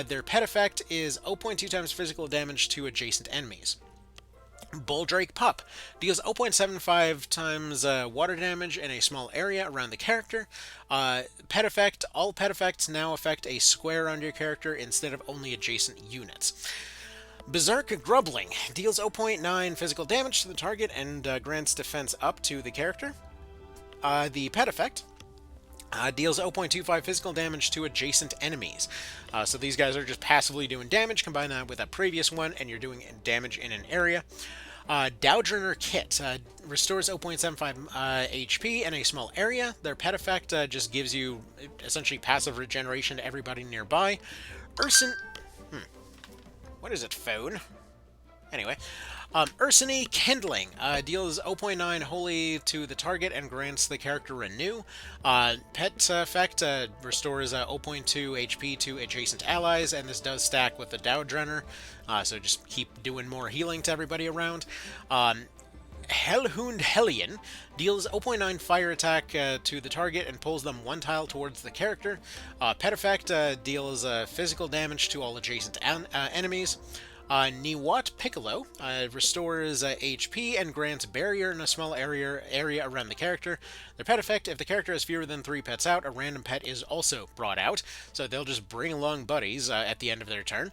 S1: Their pet effect is 0.2 times physical damage to adjacent enemies. Bulldrake Pup deals 0.75 times water damage in a small area around the character. Pet effect, all pet effects now affect a square around your character instead of only adjacent units. Berserk Grubbling deals 0.9 physical damage to the target and grants defense up to the character. The pet effect deals 0.25 physical damage to adjacent enemies. So these guys are just passively doing damage. Combine that with a previous one, and you're doing damage in an area. Dowdrunner Kit restores 0.75 HP in a small area. Their pet effect just gives you essentially passive regeneration to everybody nearby. Urson... What is it, phone? Anyway, Ursini Kindling deals 0.9 wholly to the target and grants the character Renew. Pet effect restores 0.2 HP to adjacent allies, and this does stack with the Dowdrunner, so just keep doing more healing to everybody around. Hellhound Hellion deals 0.9 fire attack to the target and pulls them one tile towards the character. Pet effect deals physical damage to all adjacent enemies. Niwat Piccolo restores HP and grants barrier in a small area around the character. Their pet effect, if the character has fewer than 3 pets out, a random pet is also brought out, so they'll just bring along buddies at the end of their turn.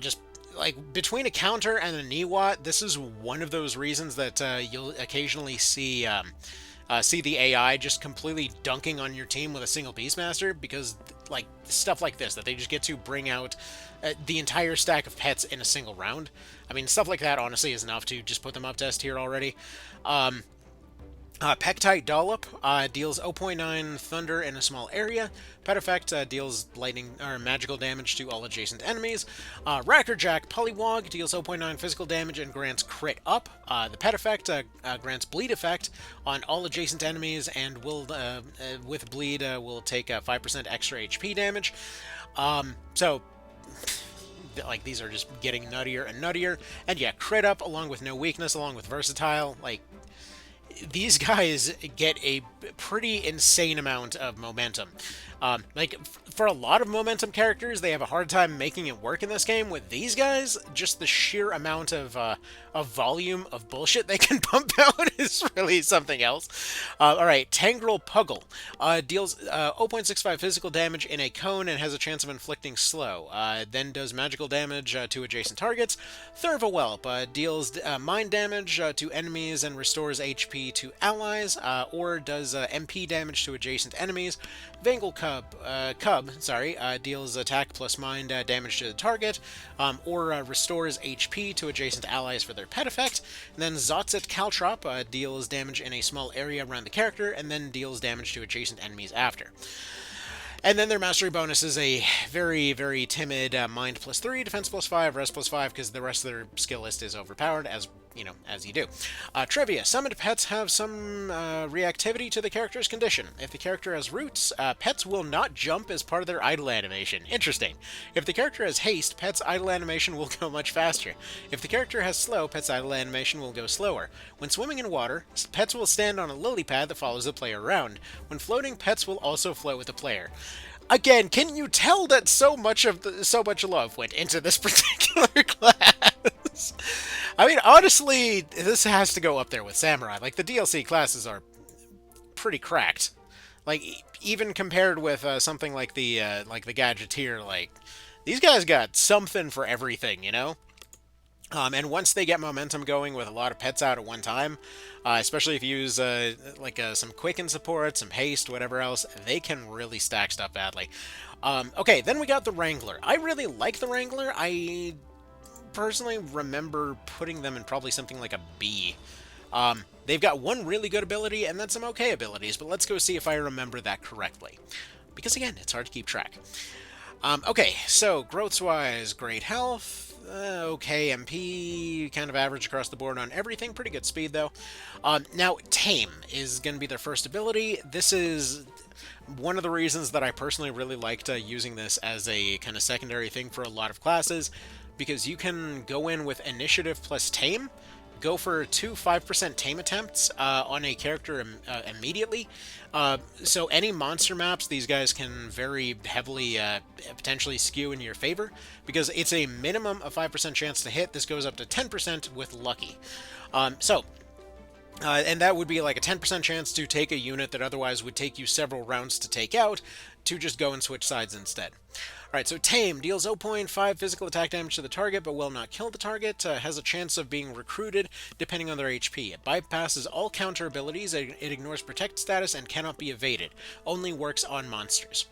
S1: Just like between a counter and a Niwat, this is one of those reasons that you'll occasionally see the AI just completely dunking on your team with a single Beastmaster, because like stuff like this, that they just get to bring out the entire stack of pets in a single round. I mean, stuff like that honestly is enough to just put them up to S tier already. Pectite Dollop deals 0.9 thunder in a small area. Pet effect deals lightning or magical damage to all adjacent enemies. Rackerjack Polywog deals 0.9 physical damage and grants crit up. The pet effect grants bleed effect on all adjacent enemies, and will with bleed will take 5% extra HP damage. So like these are just getting nuttier and nuttier. And yeah, crit up along with no weakness, along with versatile, like these guys get a pretty insane amount of momentum. Like, for a lot of momentum characters, they have a hard time making it work in this game. With these guys, just the sheer amount of volume of bullshit they can pump out is really something else. Alright, Tangrel Puggle deals 0.65 physical damage in a cone and has a chance of inflicting slow. Then does magical damage to adjacent targets. Thurvawelp deals mind damage to enemies and restores HP to allies, or does MP damage to adjacent enemies. Vangle Cub deals attack plus mind damage to the target, or restores HP to adjacent allies for their pet effect. And then Zotzit Caltrop deals damage in a small area around the character, and then deals damage to adjacent enemies after. And then their mastery bonus is a very, very timid mind plus 3, defense plus 5, rest plus 5, because the rest of their skill list is overpowered, as you know, as you do. Trivia. Summoned pets have some reactivity to the character's condition. If the character has roots, pets will not jump as part of their idle animation. Interesting. If the character has haste, pets' idle animation will go much faster. If the character has slow, pets' idle animation will go slower. When swimming in water, pets will stand on a lily pad that follows the player around. When floating, pets will also float with the player. Again, can you tell that so much love went into this particular class? I mean, honestly, this has to go up there with Samurai. Like, the DLC classes are pretty cracked. Like, even compared with something like the Gadgeteer, like, these guys got something for everything, you know? And once they get momentum going with a lot of pets out at one time, especially if you use some quicken support, some haste, whatever else, they can really stack stuff badly. Okay, then we got the Wrangler. I really like the Wrangler. I personally remember putting them in probably something like a B. They've got one really good ability and then some okay abilities, but let's go see if I remember that correctly. Because again, it's hard to keep track. Okay, so growths-wise, great health. Okay, MP, kind of average across the board on everything. Pretty good speed, though. Now, Tame is going to be their first ability. This is one of the reasons that I personally really liked using this as a kind of secondary thing for a lot of classes, because you can go in with Initiative plus Tame, go for 2 5% Tame attempts on a character immediately. So any monster maps, these guys can very heavily potentially skew in your favor, because it's a minimum of 5% chance to hit. This goes up to 10% with Lucky. And that would be like a 10% chance to take a unit that otherwise would take you several rounds to take out. to just go and switch sides instead. Alright, so Tame deals 0.5 physical attack damage to the target, but will not kill the target. Has a chance of being recruited depending on their HP. It bypasses all counter abilities, it ignores protect status, and cannot be evaded. Only works on monsters.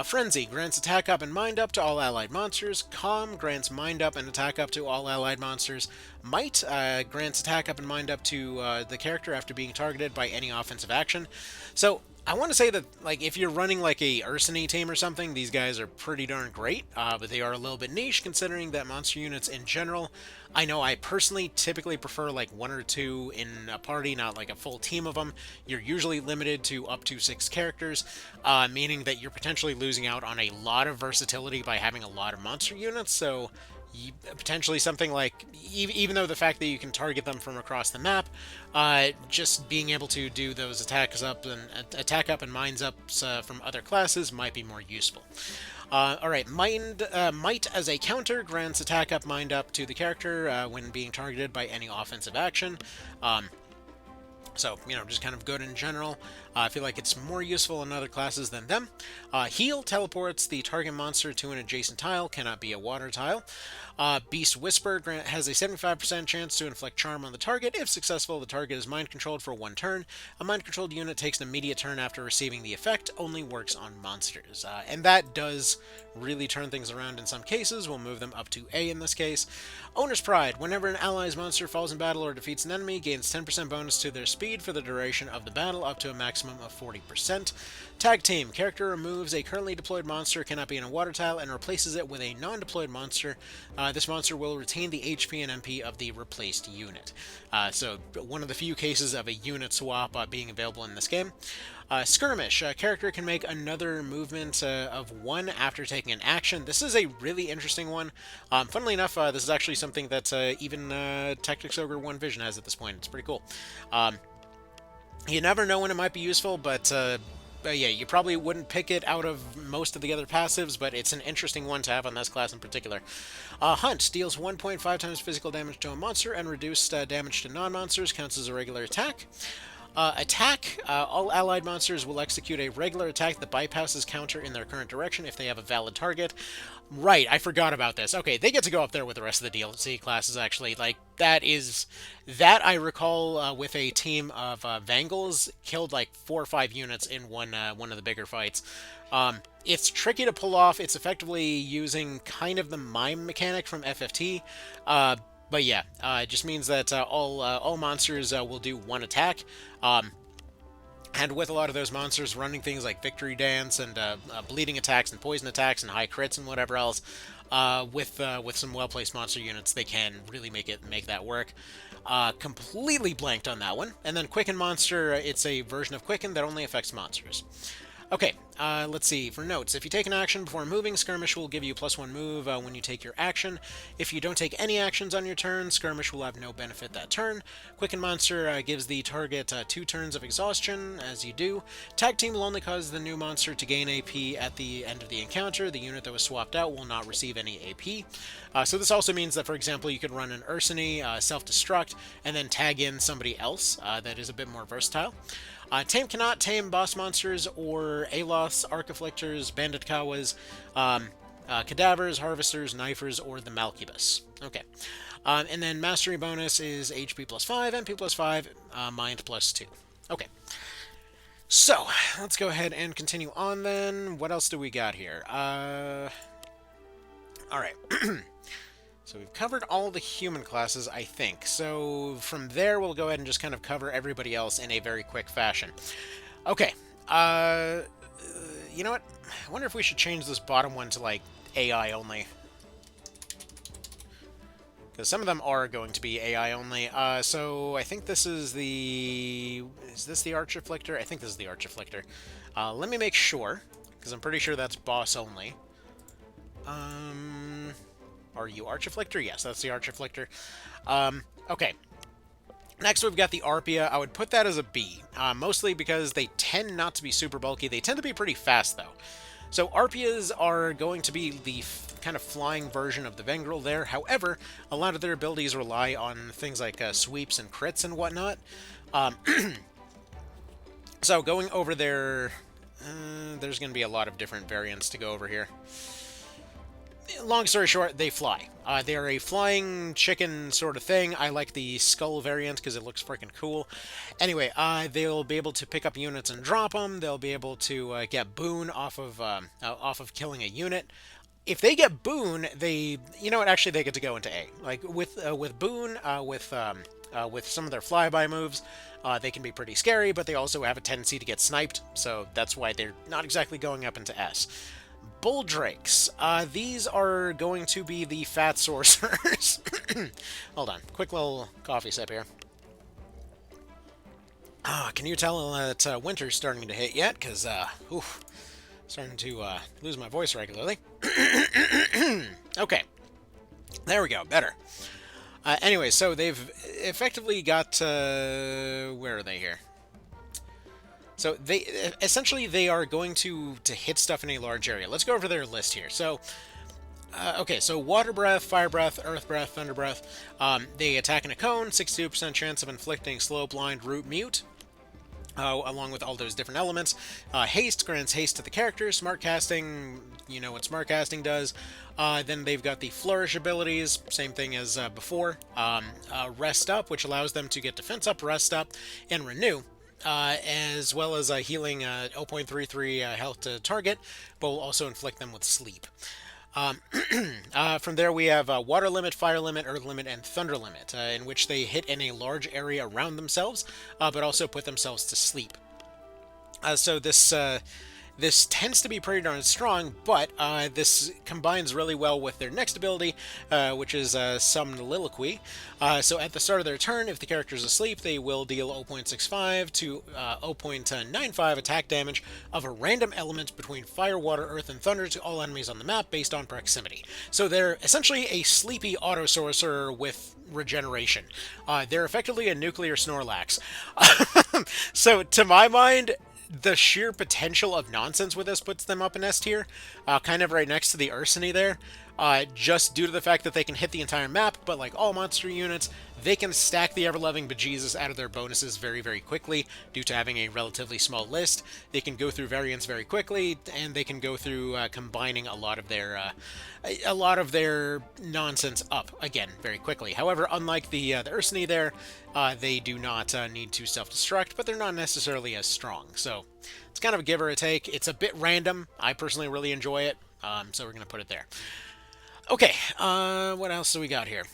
S1: Frenzy grants attack up and mind up to all allied monsters. Calm grants mind up and attack up to all allied monsters. Might grants attack up and mind up to the character after being targeted by any offensive action. So I want to say that, like, if you're running like a Ursini team or something, these guys are pretty darn great, but they are a little bit niche considering that monster units in general, I know I personally typically prefer like 1 or 2 in a party, not like a full team of them. You're usually limited to up to 6 characters, meaning that you're potentially losing out on a lot of versatility by having a lot of monster units, so potentially something like, even though the fact that you can target them from across the map, just being able to do those attack up and mines ups from other classes might be more useful. Alright, Might as a counter grants attack up, mind up to the character when being targeted by any offensive action. So, you know, just kind of good in general. I feel like it's more useful in other classes than them. Heal teleports the target monster to an adjacent tile, cannot be a water tile. Beast Whisper has a 75% chance to inflict charm on the target. If successful, the target is mind-controlled for 1 turn. A mind-controlled unit takes an immediate turn after receiving the effect, only works on monsters. And that does really turn things around in some cases. We'll move them up to A in this case. Owner's Pride. Whenever an ally's monster falls in battle or defeats an enemy, gains 10% bonus to their speed for the duration of the battle, up to a maximum of 40%. Tag Team. Character removes a currently deployed monster, cannot be in a water tile, and replaces it with a non-deployed monster. This monster will retain the HP and MP of the replaced unit. So one of the few cases of a unit swap being available in this game. Skirmish. Character can make another movement of 1 after taking an action. This is a really interesting one. Funnily enough, this is actually something that even Tactics Ogre 1 Vision has at this point. It's pretty cool. You never know when it might be useful, but yeah, you probably wouldn't pick it out of most of the other passives, but it's an interesting one to have on this class in particular. Hunt deals 1.5 times physical damage to a monster and reduced damage to non-monsters, counts as a regular attack. Attack. All allied monsters will execute a regular attack that bypasses counter in their current direction if they have a valid target. Right, I forgot about this. Okay, they get to go up there with the rest of the DLC classes, actually. Like, that I recall with a team of Vangels, killed like 4 or 5 units in one of the bigger fights. It's tricky to pull off. It's effectively using kind of the mime mechanic from FFT. But yeah, it just means that all monsters will do 1 attack. And with a lot of those monsters running things like Victory Dance and bleeding attacks and poison attacks and high crits and whatever else, with some well-placed monster units, they can really make that work. Completely blanked on that one. And then Quicken Monster, it's a version of Quicken that only affects monsters. Okay, let's see. For notes, if you take an action before moving, Skirmish will give you +1 move when you take your action. If you don't take any actions on your turn, Skirmish will have no benefit that turn. Quicken Monster gives the target 2 turns of exhaustion, as you do. Tag Team will only cause the new monster to gain AP at the end of the encounter. The unit that was swapped out will not receive any AP. So this also means that, for example, you could run an Ursini, self-destruct, and then tag in somebody else that is a bit more versatile. Tame cannot tame boss monsters or Aloths, Arc-Afflictors, Bandit Kawas, Cadavers, Harvesters, Knifers, or the Malcubus. Okay. And then Mastery bonus is HP +5, MP +5, Mind +2. Okay. So, let's go ahead and continue on then. What else do we got here? Alright. So we've covered all the human classes, I think. So from there, we'll go ahead and just kind of cover everybody else in a very quick fashion. Okay. You know what? I wonder if we should change this bottom one to, like, AI only. Because some of them are going to be AI only. So I think this is the... Is this the Arch Afflictor? I think this is the Arch Afflictor. Let me make sure, because I'm pretty sure that's boss only. Are you Arch Afflictor? Yes, that's the Arch Afflictor. Okay. Next, we've got the Arpia. I would put that as a B, mostly because they tend not to be super bulky. They tend to be pretty fast, though. So Arpias are going to be the kind of flying version of the Vengril there. However, a lot of their abilities rely on things like sweeps and crits and whatnot. So going over their There's going to be a lot of different variants to go over here. Long story short, they fly. They're a flying chicken sort of thing. I like the skull variant because it looks freaking cool. Anyway, they'll be able to pick up units and drop them. They'll be able to get boon off of killing a unit. If they get boon, you know what? Actually, they get to go into A. Like with boon, with some of their flyby moves, they can be pretty scary, but they also have a tendency to get sniped. So that's why they're not exactly going up into S. Bull Drakes. These are going to be the fat sorcerers. Hold on. Quick little coffee sip here. Can you tell that winter's starting to hit yet? Because, starting to lose my voice regularly. Okay. There we go. Better. Anyway, so they've effectively got... where are they here? So they essentially they are going to hit stuff in a large area. Let's go over their list here. So, okay, so water breath, fire breath, earth breath, thunder breath. They attack in a cone, 62% chance of inflicting slow, blind, root, mute. Along with all those different elements. Haste grants haste to the character. Smart casting, you know what smart casting does. Then they've got the flourish abilities, same thing as before. Rest up, which allows them to get defense up, rest up, and renew. As well as healing 0.33 health to target, but will also inflict them with sleep. From there we have water limit, fire limit, earth limit, and thunder limit, in which they hit in a large area around themselves, but also put themselves to sleep. So this tends to be pretty darn strong, but this combines really well with their next ability, which is Somnoliloquy. So at the start of their turn, if the character is asleep, they will deal 0.65 to 0.95 attack damage of a random element between fire, water, earth, and thunder to all enemies on the map based on proximity. So they're essentially a sleepy auto-sorcerer with regeneration. They're effectively a nuclear Snorlax. So to my mind, the sheer potential of nonsense with this puts them up in S tier, kind of right next to the Ursini there, just due to the fact that they can hit the entire map, but like all monster units, they can stack the ever-loving bejesus out of their bonuses very, very quickly due to having a relatively small list. They can go through variants very quickly, and they can go through combining a lot of their nonsense up again very quickly. However, unlike the Ursini there, they do not need to self-destruct, but they're not necessarily as strong. So it's kind of a give or a take. It's a bit random. I personally really enjoy it, so we're going to put it there. Okay, what else do we got here?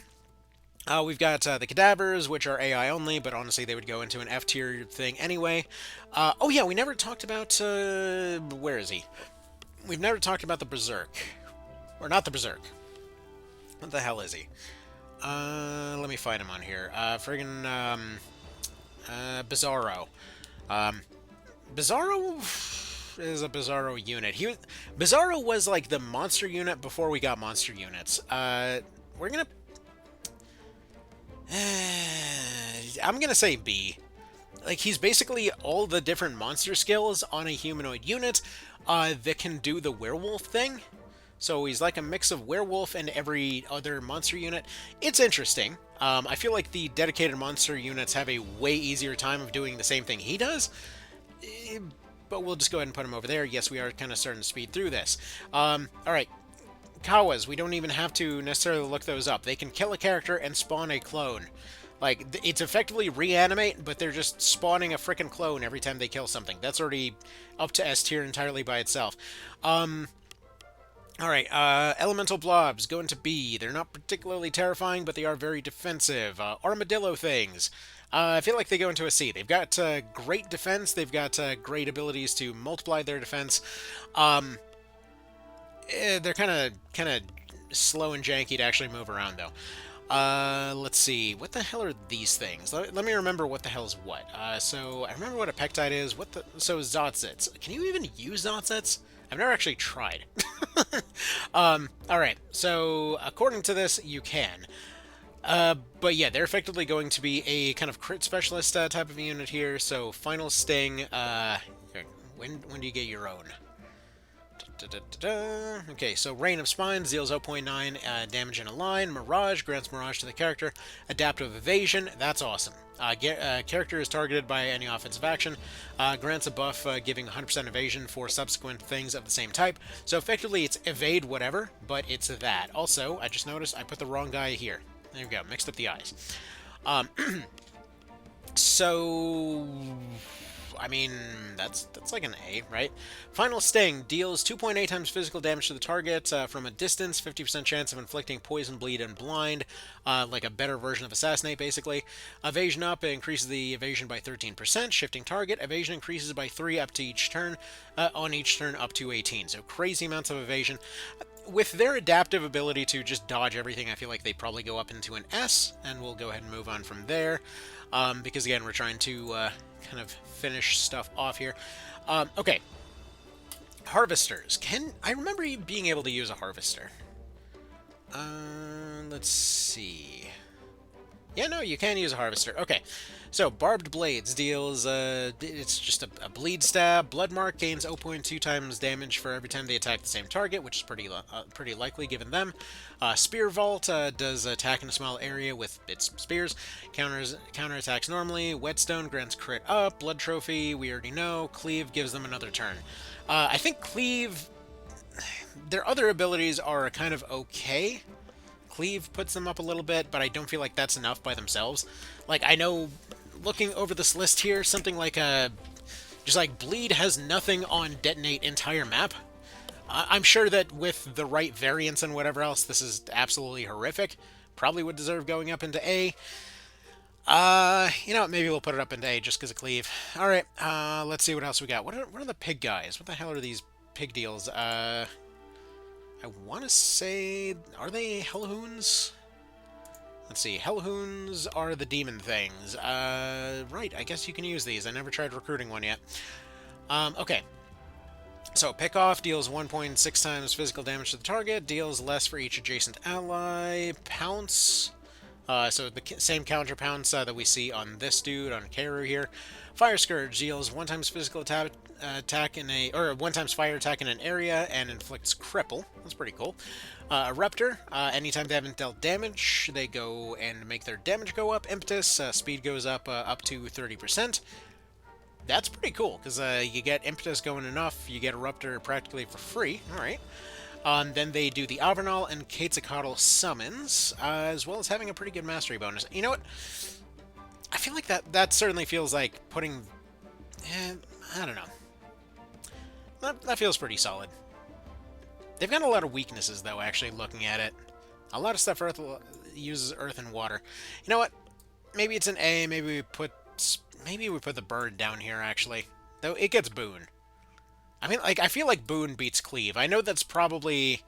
S1: We've got the Cadavers, which are AI only, but honestly they would go into an F tier thing anyway. Oh yeah, we never talked about... where is he? We've never talked about the Berserk. Or not the Berserk. What the hell is he? Let me find him on here. Bizarro. Bizarro is a Bizarro unit. Bizarro was like the monster unit before we got monster units. We're gonna... I'm gonna say B. Like, he's basically all the different monster skills on a humanoid unit that can do the werewolf thing. So he's like a mix of werewolf and every other monster unit. It's interesting. I feel like the dedicated monster units have a way easier time of doing the same thing he does. But we'll just go ahead and put him over there. Yes, we are kind of starting to speed through this. Alright. Kawas, we don't even have to necessarily look those up. They can kill a character and spawn a clone. Like, it's effectively reanimate, but they're just spawning a frickin' clone every time they kill something. That's already up to S tier entirely by itself. Alright, Elemental Blobs go into B. They're not particularly terrifying, but they are very defensive. Armadillo things. I feel like they go into a C. They've got great defense. They've got great abilities to multiply their defense. They're kind of slow and janky to actually move around, though. Let's see. What the hell are these things? Let me remember what the hell's what. So, I remember what a pectide is. So, Zotzits. Can you even use Zotzits? I've never actually tried. Alright. So, according to this, you can. But yeah, they're effectively going to be a kind of crit specialist type of unit here. So, Final Sting. When do you get your own? Okay, so Rain of Spines deals 0.9 damage in a line. Mirage grants Mirage to the character. Adaptive Evasion, that's awesome. Character is targeted by any offensive action. Grants a buff giving 100% evasion for subsequent things of the same type. So effectively it's evade whatever, but it's that. Also, I just noticed I put the wrong guy here. There we go, mixed up the eyes. So, I mean, that's like an A, right? Final Sting deals 2.8 times physical damage to the target from a distance, 50% chance of inflicting poison, bleed, and blind, like a better version of Assassinate, basically. Evasion up increases the evasion by 13%. Shifting target, evasion increases by 3 up to each turn, on each turn up to 18. So crazy amounts of evasion. With their adaptive ability to just dodge everything, I feel like they probably go up into an S, and we'll go ahead and move on from there. Because again, we're trying to kind of finish stuff off here. Okay. Harvesters. I remember you being able to use a harvester. Let's see. Yeah, no, you can use a harvester. Okay. So, Barbed Blades deals, it's just a bleed stab. Blood Mark gains 0.2 times damage for every time they attack the same target, which is pretty likely given them. Spear Vault does attack in a small area with its spears. Counterattacks normally. Whetstone grants crit up. Blood Trophy, we already know. Cleave gives them another turn. I think Cleave, their other abilities are kind of okay. Cleave puts them up a little bit, but I don't feel like that's enough by themselves. Like, I know, looking over this list here, something like just like Bleed has nothing on Detonate entire map. I'm sure that with the right variants and whatever else, this is absolutely horrific. Probably would deserve going up into A. You know what, maybe we'll put it up into A just because of Cleave. Alright, let's see what else we got. What are the pig guys? What the hell are these pig deals? I want to say... Are they Hellhounds? Let's see. Hellhounds are the demon things. Right, I guess you can use these. I never tried recruiting one yet. Okay. So, Pick Off deals 1.6 times physical damage to the target. Deals less for each adjacent ally. Pounce... so the same counter pounce that we see on this dude, on Karu here. Fire Scourge deals 1 times physical attack in a, or 1 times fire attack in an area and inflicts cripple. That's pretty cool. Eruptor, anytime they haven't dealt damage, they go and make their damage go up. Impetus, speed goes up to 30%. That's pretty cool, because you get Impetus going enough, you get Eruptor practically for free. Alright. Then they do the Avernal and Quetzalcoatl summons, as well as having a pretty good mastery bonus. You know what? I feel like that certainly feels like putting... I don't know. That feels pretty solid. They've got a lot of weaknesses, though, actually, looking at it. A lot of stuff uses earth and water. You know what? Maybe it's an A, maybe we put the bird down here, actually. Though it gets Boon. I mean, like, I feel like Boon beats Cleave. I know that's probably...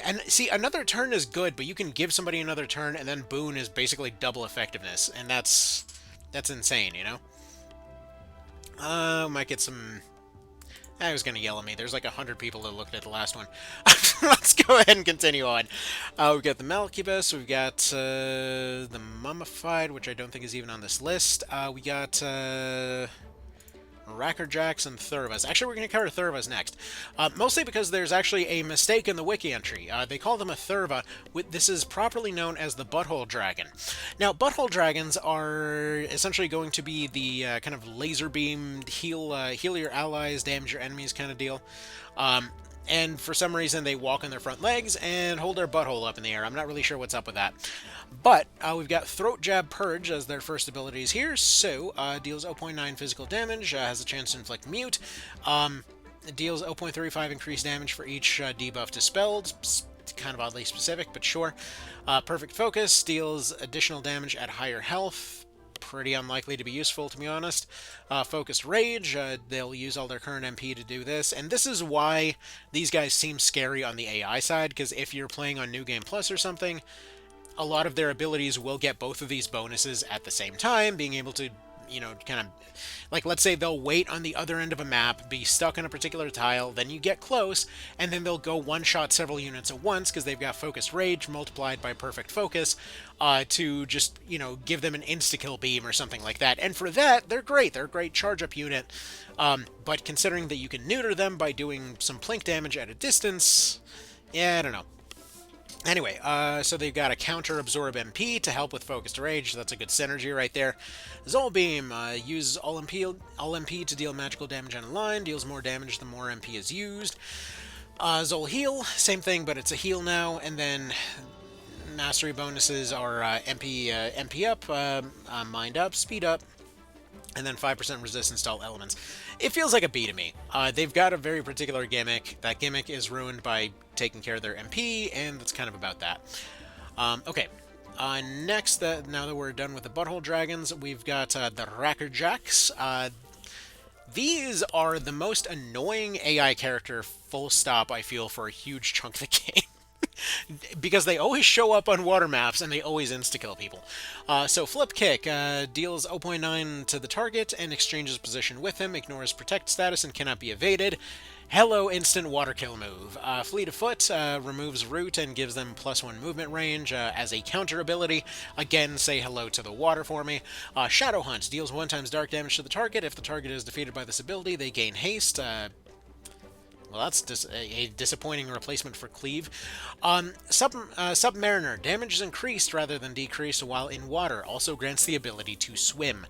S1: And, see, another turn is good, but you can give somebody another turn, and then Boon is basically double effectiveness, and that's insane, you know? Might get some... I was gonna yell at me. There's like 100 people that looked at the last one. Let's go ahead and continue on. We've got the Malchibus, we've got the Mummified, which I don't think is even on this list. We got... Rackerjacks and Thurvas. Actually, we're going to cover Thurvas next. Mostly because there's actually a mistake in the wiki entry. They call them a Thurva. This is properly known as the Butthole Dragon. Now, Butthole Dragons are essentially going to be the kind of laser beam, heal your allies, damage your enemies kind of deal. And for some reason, they walk on their front legs and hold their butthole up in the air. I'm not really sure what's up with that. But we've got Throat Jab Purge as their first abilities here. So, deals 0.9 physical damage, has a chance to inflict mute. It deals 0.35 increased damage for each debuff dispelled. Kind of oddly specific, but sure. Perfect Focus deals additional damage at higher health. Pretty unlikely to be useful, to be honest. Focused Rage, they'll use all their current MP to do this, and this is why these guys seem scary on the AI side, because if you're playing on New Game Plus or something, a lot of their abilities will get both of these bonuses at the same time, being able to you know, kind of, like, let's say they'll wait on the other end of a map, be stuck on a particular tile, then you get close, and then they'll go one-shot several units at once because they've got focused rage multiplied by perfect focus, to just, you know, give them an insta-kill beam or something like that. And for that, they're great. They're a great charge-up unit. But considering that you can neuter them by doing some plink damage at a distance, yeah, I don't know. Anyway, so they've got a counter absorb MP to help with focused rage. That's a good synergy right there. Zol Beam uses all MP to deal magical damage on a line. Deals more damage the more MP is used. Zol Heal, same thing, but it's a heal now. And then mastery bonuses are MP up, mind up, speed up, and then 5% resistance to all elements. It feels like a B to me. They've got a very particular gimmick. That gimmick is ruined by taking care of their MP, and that's kind of about that. Okay. Next, now that we're done with the Butthole Dragons, we've got the Rackerjacks. These are the most annoying AI character, full stop, I feel, for a huge chunk of the game. Because they always show up on water maps and they always insta-kill people. So Flip Kick deals 0.9 to the target and exchanges position with him, ignores protect status and cannot be evaded. Hello, instant water kill move. Fleet of Foot removes root and gives them +1 movement range as a counter ability. Again, say hello to the water for me. Shadow Hunt deals 1x dark damage to the target. If the target is defeated by this ability, they gain haste. Well, that's a disappointing replacement for Cleave. Submariner. Damage is increased rather than decreased while in water. Also grants the ability to swim.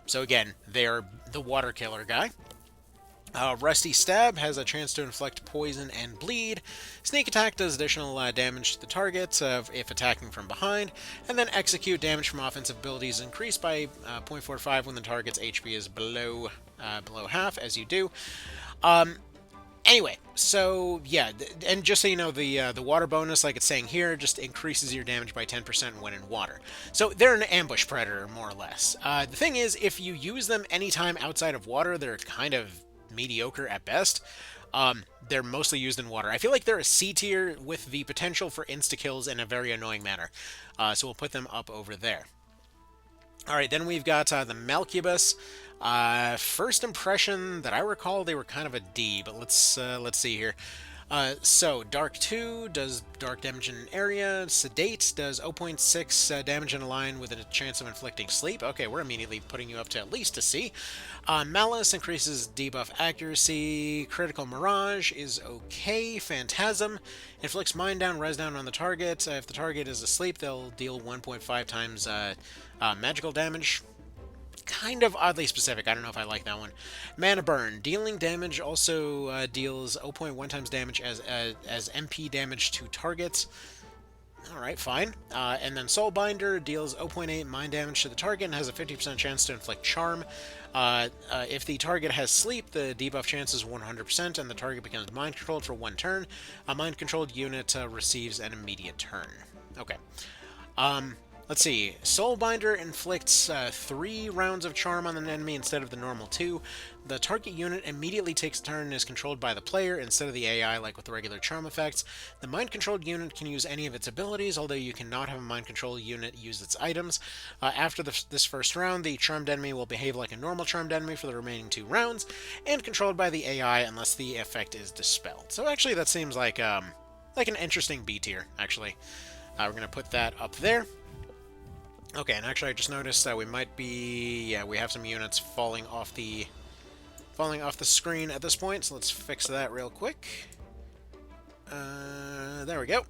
S1: So again, they're the water killer guy. Rusty Stab has a chance to inflict poison and bleed. Sneak Attack does additional damage to the target if attacking from behind. And then Execute, damage from offensive abilities increased by 0.45 when the target's HP is below half, as you do. Anyway, so yeah, and just so you know, the water bonus, like it's saying here, just increases your damage by 10% when in water. So they're an ambush predator, more or less. The thing is, if you use them anytime outside of water, they're kind of mediocre at best. They're mostly used in water. I feel like they're a C tier with the potential for insta-kills in a very annoying manner. So we'll put them up over there. Alright, then we've got the Malcubus. First impression that I recall, they were kind of a D, but let's see here. So, Dark 2 does dark damage in an area. Sedate does 0.6 damage in a line with a chance of inflicting sleep. Okay, we're immediately putting you up to at least a C. Malice increases debuff accuracy. Critical Mirage is okay. Phantasm inflicts mind down, res down on the target. If the target is asleep, they'll deal 1.5 times magical damage. Kind of oddly specific. I don't know if I like that one. Mana Burn. Dealing damage also deals 0.1 times damage as MP damage to targets. Alright, fine. And then Soulbinder deals 0.8 mind damage to the target and has a 50% chance to inflict charm. If the target has sleep, the debuff chance is 100% and the target becomes mind-controlled for 1 turn. A mind-controlled unit receives an immediate turn. Okay. Let's see. Soulbinder inflicts 3 rounds of charm on an enemy instead of the normal 2. The target unit immediately takes a turn and is controlled by the player instead of the AI like with the regular charm effects. The mind-controlled unit can use any of its abilities, although you cannot have a mind-controlled unit use its items. After this first round, the charmed enemy will behave like a normal charmed enemy for the remaining 2 rounds, and controlled by the AI unless the effect is dispelled. So actually that seems like an interesting B tier, actually. We're going to put that up there. Okay, and actually I just noticed that we might be... yeah, we have some units falling off the screen at this point, so let's fix that real quick. There we go.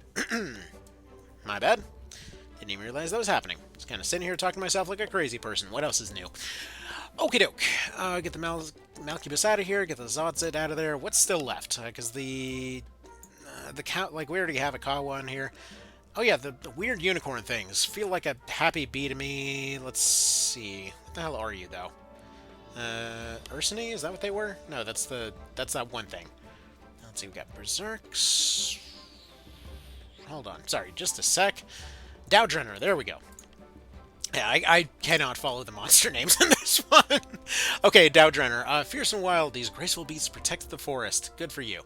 S1: My bad. Didn't even realize that was happening. Just kind of sitting here talking to myself like a crazy person. What else is new? Okie doke. Get the Malcubus out of here, get the Zotzit out of there. What's still left? Because the cow... like, we already have a Kawa in here. Oh yeah, the weird unicorn things feel like a happy B to me. Let's see. What the hell are you, though? Ursini? Is that what they were? No, that's that one thing. Let's see, we got Berserks. Hold on. Sorry, just a sec. Dowdrenner, there we go. Yeah, I cannot follow the monster names in this one. Okay, Dowdrenner. Fierce and wild, these graceful beasts protect the forest. Good for you.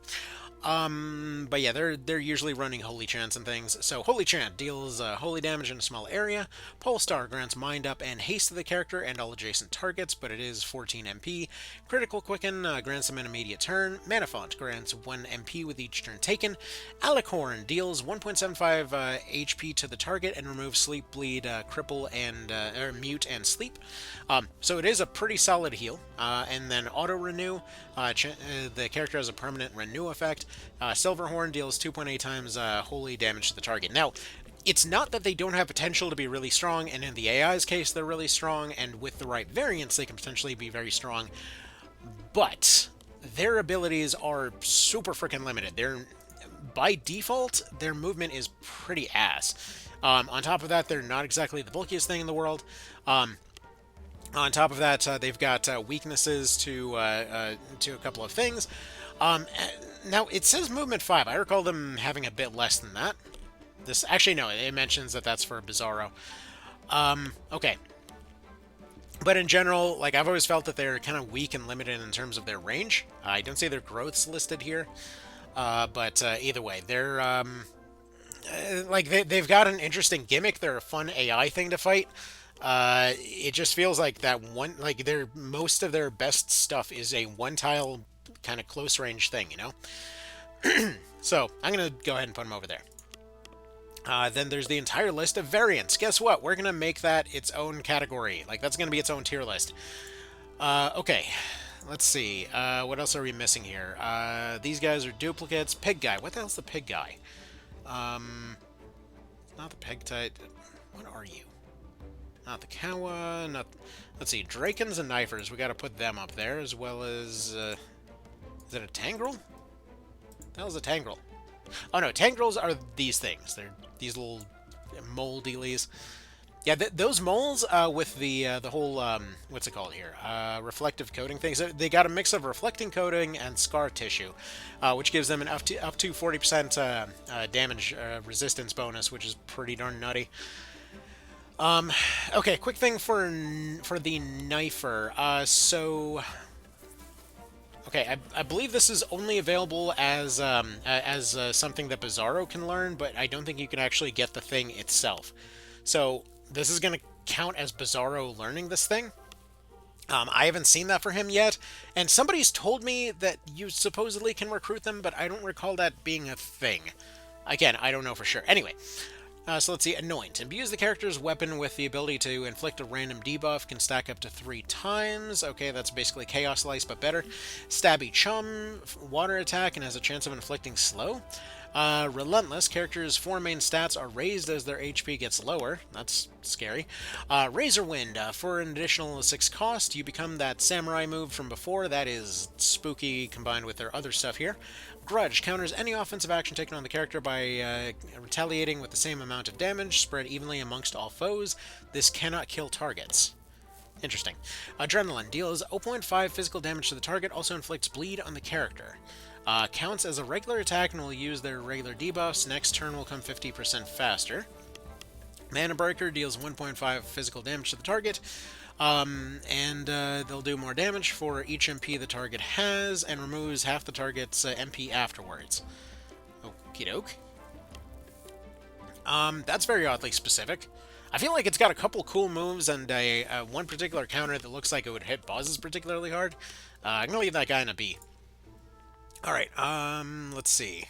S1: But yeah, they're usually running Holy Chants and things. So Holy Chant deals holy damage in a small area. Polestar grants Mind Up and Haste to the character and all adjacent targets, but it is 14 MP. Critical Quicken grants them an immediate turn. Mana Font grants 1 MP with each turn taken. Alicorn deals 1.75 HP to the target and removes Sleep, Bleed, Cripple, and Mute and Sleep. So it is a pretty solid heal. And then Auto Renew. The character has a permanent renew effect. Silverhorn deals 2.8 times holy damage to the target. Now, it's not that they don't have potential to be really strong, and in the AI's case, they're really strong, and with the right variants, they can potentially be very strong, but their abilities are super freaking limited. By default, their movement is pretty ass. On top of that, they're not exactly the bulkiest thing in the world. On top of that, they've got weaknesses to a couple of things. Now, it says movement 5. I recall them having a bit less than that. Actually, no, it mentions that that's for Bizarro. Okay. But in general, like, I've always felt that they're kind of weak and limited in terms of their range. I don't see their growths listed here. But either way, they're, like, they've got an interesting gimmick. They're a fun AI thing to fight. It just feels like that one, like, most of their best stuff is a one-tile kind of close-range thing, you know? So, I'm going to go ahead and put them over there. Then there's the entire list of variants. Guess what? We're going to make that its own category. Like, that's going to be its own tier list. Okay. Let's see. What else are we missing here? These guys are duplicates. Pig guy. What the hell's the pig guy? Not the pig type. What are you? Not the Kawa. Not. Let's see. Drakens and Knifers. We got to put them up there, as well as. Is it a Tangrel? What the hell's a Tangrel? Oh no, Tangrels are these things. They're these little mole dealies. Yeah, those moles with the whole what's it called here? Reflective coating things. They got a mix of reflecting coating and scar tissue, which gives them an up to 40% damage resistance bonus, which is pretty darn nutty. Okay, quick thing for the Knifer. So. Okay, I believe this is only available as something that Bizarro can learn, but I don't think you can actually get the thing itself. So this is going to count as Bizarro learning this thing. I haven't seen that for him yet, and somebody's told me that you supposedly can recruit them, but I don't recall that being a thing. Again, I don't know for sure. Anyway. So let's see, Anoint. Imbues the character's weapon with the ability to inflict a random debuff, can stack up to 3 times. Okay, that's basically Chaos Slice, but better. Stabby Chum, water attack, and has a chance of inflicting slow. Relentless, characters' 4 main stats are raised as their HP gets lower. That's scary. Razor Wind, for an additional 6 cost, you become that samurai move from before. That is spooky combined with their other stuff here. Grudge counters any offensive action taken on the character by retaliating with the same amount of damage, spread evenly amongst all foes. This cannot kill targets. Interesting. Adrenaline deals 0.5 physical damage to the target, also inflicts bleed on the character. Counts as a regular attack and will use their regular debuffs. Next turn will come 50% faster. Mana Breaker deals 1.5 physical damage to the target. And they'll do more damage for each MP the target has, and removes half the target's MP afterwards. Okie doke. That's very oddly specific. I feel like it's got a couple cool moves and one particular counter that looks like it would hit bosses particularly hard. I'm gonna leave that guy in a B. Alright, let's see.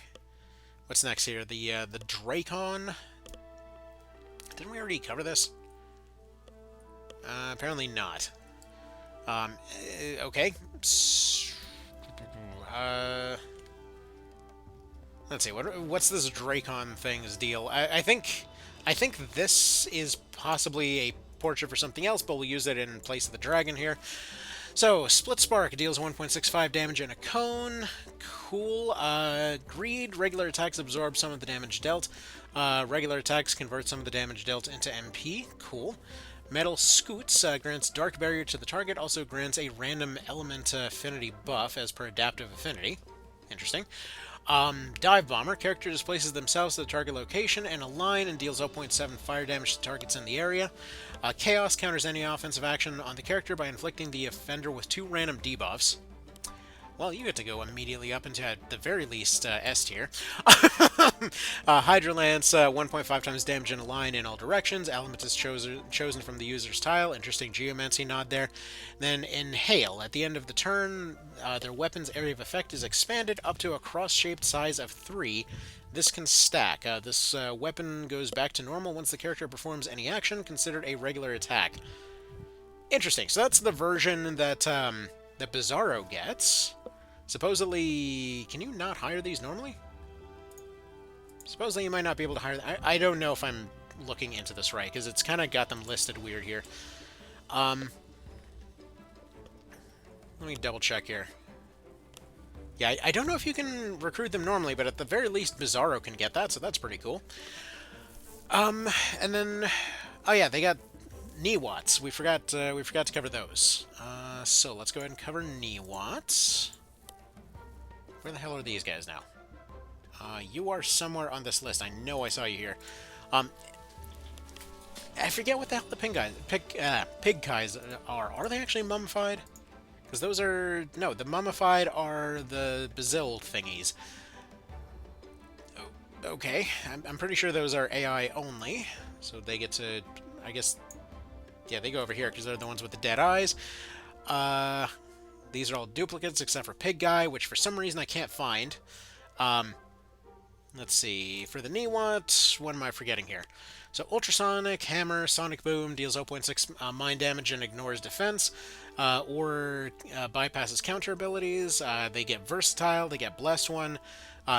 S1: What's next here? The Dracon. Didn't we already cover this? Apparently not. Okay. Let's see. What's this Dracon thing's deal? I think this is possibly a portrait for something else, but we'll use it in place of the dragon here. So, Split Spark deals 1.65 damage in a cone. Cool. Greed, regular attacks absorb some of the damage dealt. Regular attacks convert some of the damage dealt into MP. Cool. Metal Scoots grants Dark Barrier to the target, also grants a random element affinity buff as per adaptive affinity. Interesting. Dive Bomber, character displaces themselves to the target location and a line and deals 0.7 fire damage to targets in the area. Chaos counters any offensive action on the character by inflicting the offender with 2 random debuffs. Well, you get to go immediately up into, at the very least, S tier. Hydrolance, 1.5 times damage in a line in all directions. Element is chosen from the user's tile. Interesting geomancy nod there. Then Inhale. At the end of the turn, their weapon's area of effect is expanded up to a cross-shaped size of 3. This can stack. This weapon goes back to normal once the character performs any action considered a regular attack. Interesting. So that's the version that that Bizarro gets. Supposedly, can you not hire these normally? Supposedly you might not be able to hire them. I don't know if I'm looking into this right, because it's kind of got them listed weird here. Let me double check here. Yeah, I don't know if you can recruit them normally, but at the very least Bizarro can get that, so that's pretty cool. And then, oh yeah, they got Niwats. We forgot to cover those. So let's go ahead and cover Niwats. Where the hell are these guys now? You are somewhere on this list. I know I saw you here. I forget what the hell the pig guys are. Are they actually mummified? Because those are... No, the mummified are the Bazil thingies. Oh, okay. I'm pretty sure those are AI only. So they get to... I guess... Yeah, they go over here because they're the ones with the dead eyes. These are all duplicates except for Pig Guy, which for some reason I can't find. Let's see. For the Niwat, what am I forgetting here? So Ultrasonic, Hammer, Sonic Boom, deals 0.6 mind damage and ignores defense, or bypasses counter abilities. They get Versatile, they get Blessed One.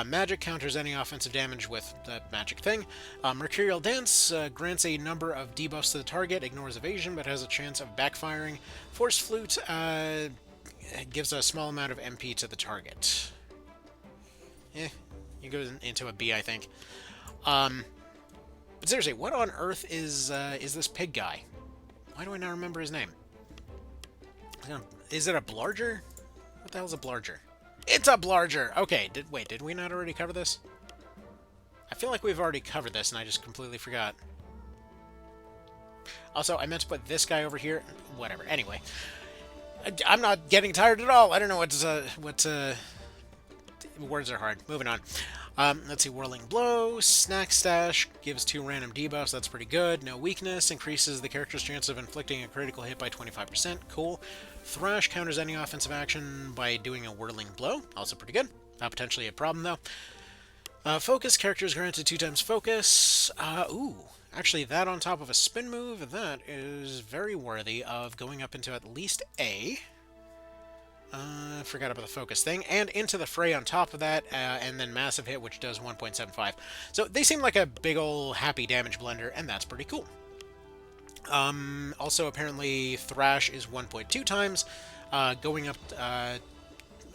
S1: Magic counters any offensive damage with the magic thing. Mercurial Dance grants a number of debuffs to the target, ignores evasion, but has a chance of backfiring. Force Flute gives a small amount of MP to the target. It goes into a B, I think. But seriously, what on earth is this pig guy? Why do I not remember his name? Is it a Blarger? What the hell's a Blarger? It's a Blarger! Okay, did we not already cover this? I feel like we've already covered this, and I just completely forgot. Also, I meant to put this guy over here. Whatever. Anyway. I'm not getting tired at all. I don't know what words are hard. Moving on. Let's see. Whirling Blow. Snack Stash gives 2 random debuffs. That's pretty good. No weakness. Increases the character's chance of inflicting a critical hit by 25%. Cool. Thrash counters any offensive action by doing a Whirling Blow. Also pretty good. Potentially a problem, though. Focus. Character is granted 2 times focus. Ooh. Actually, that on top of a spin move, that is very worthy of going up into at least A. Forgot about the focus thing. And into the fray on top of that, and then massive hit, which does 1.75. So they seem like a big ol' happy damage blender, and that's pretty cool. Also, apparently, Thrash is 1.2 times, going up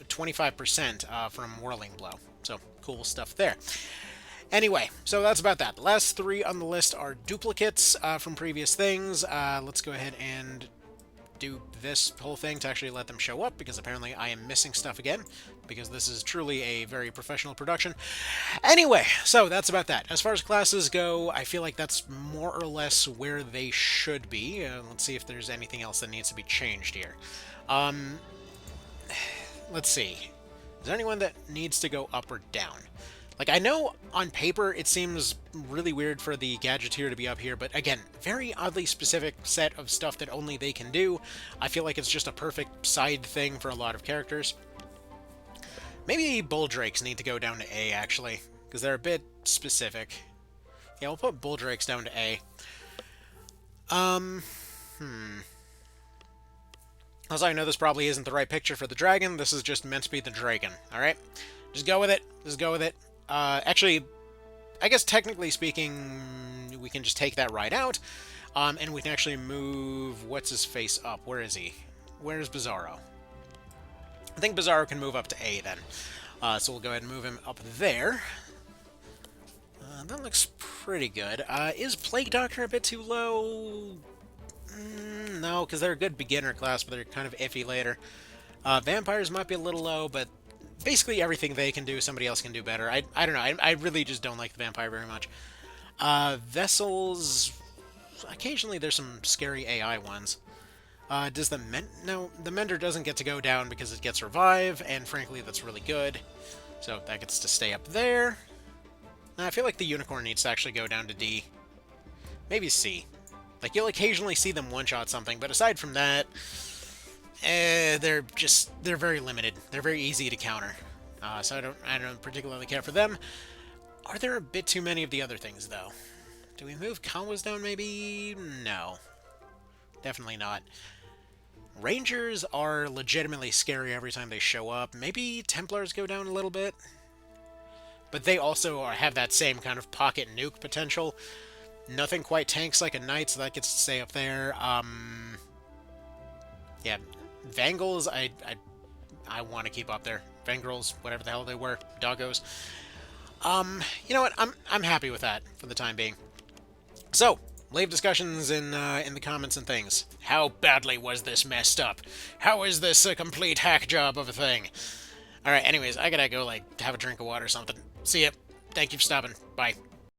S1: 25% from Whirling Blow. So, cool stuff there. Anyway, so that's about that. The last 3 on the list are duplicates from previous things. Let's go ahead and do this whole thing to actually let them show up, because apparently I am missing stuff again, because this is truly a very professional production. Anyway, so that's about that. As far as classes go, I feel like that's more or less where they should be. Let's see if there's anything else that needs to be changed here. Let's see. Is there anyone that needs to go up or down? Like, I know on paper it seems really weird for the Gadgeteer to be up here, but again, very oddly specific set of stuff that only they can do. I feel like it's just a perfect side thing for a lot of characters. Maybe Bulldrakes need to go down to A, actually, because they're a bit specific. Yeah, we'll put Bulldrakes down to A. Also, I know this probably isn't the right picture for the dragon. This is just meant to be the dragon, alright? Just go with it. Just go with it. Actually, I guess technically speaking, we can just take that right out, and we can actually move what's-his-face up. Where is he? Where's Bizarro? I think Bizarro can move up to A then. So we'll go ahead and move him up there. That looks pretty good. Is Plague Doctor a bit too low? No, because they're a good beginner class, but they're kind of iffy later. Vampires might be a little low, but basically everything they can do, somebody else can do better. I don't know. I really just don't like the vampire very much. Vessels... Occasionally there's some scary AI ones. Does the No, the Mender doesn't get to go down because it gets Revive, and frankly, that's really good. So that gets to stay up there. I feel like the Unicorn needs to actually go down to D. Maybe C. Like, you'll occasionally see them one-shot something, but aside from that, they're very limited. They're very easy to counter. So I don't particularly care for them. Are there a bit too many of the other things, though? Do we move Kawas down, maybe? No. Definitely not. Rangers are legitimately scary every time they show up. Maybe Templars go down a little bit? But they also have that same kind of pocket nuke potential. Nothing quite tanks like a Knight, so that gets to stay up there. Yeah, Vangels, I want to keep up there. Vangrels, whatever the hell they were, doggos. You know what? I'm happy with that for the time being. So, leave discussions in the comments and things. How badly was this messed up? How is this a complete hack job of a thing? All right. Anyways, I gotta go like have a drink of water or something. See ya. Thank you for stopping. Bye.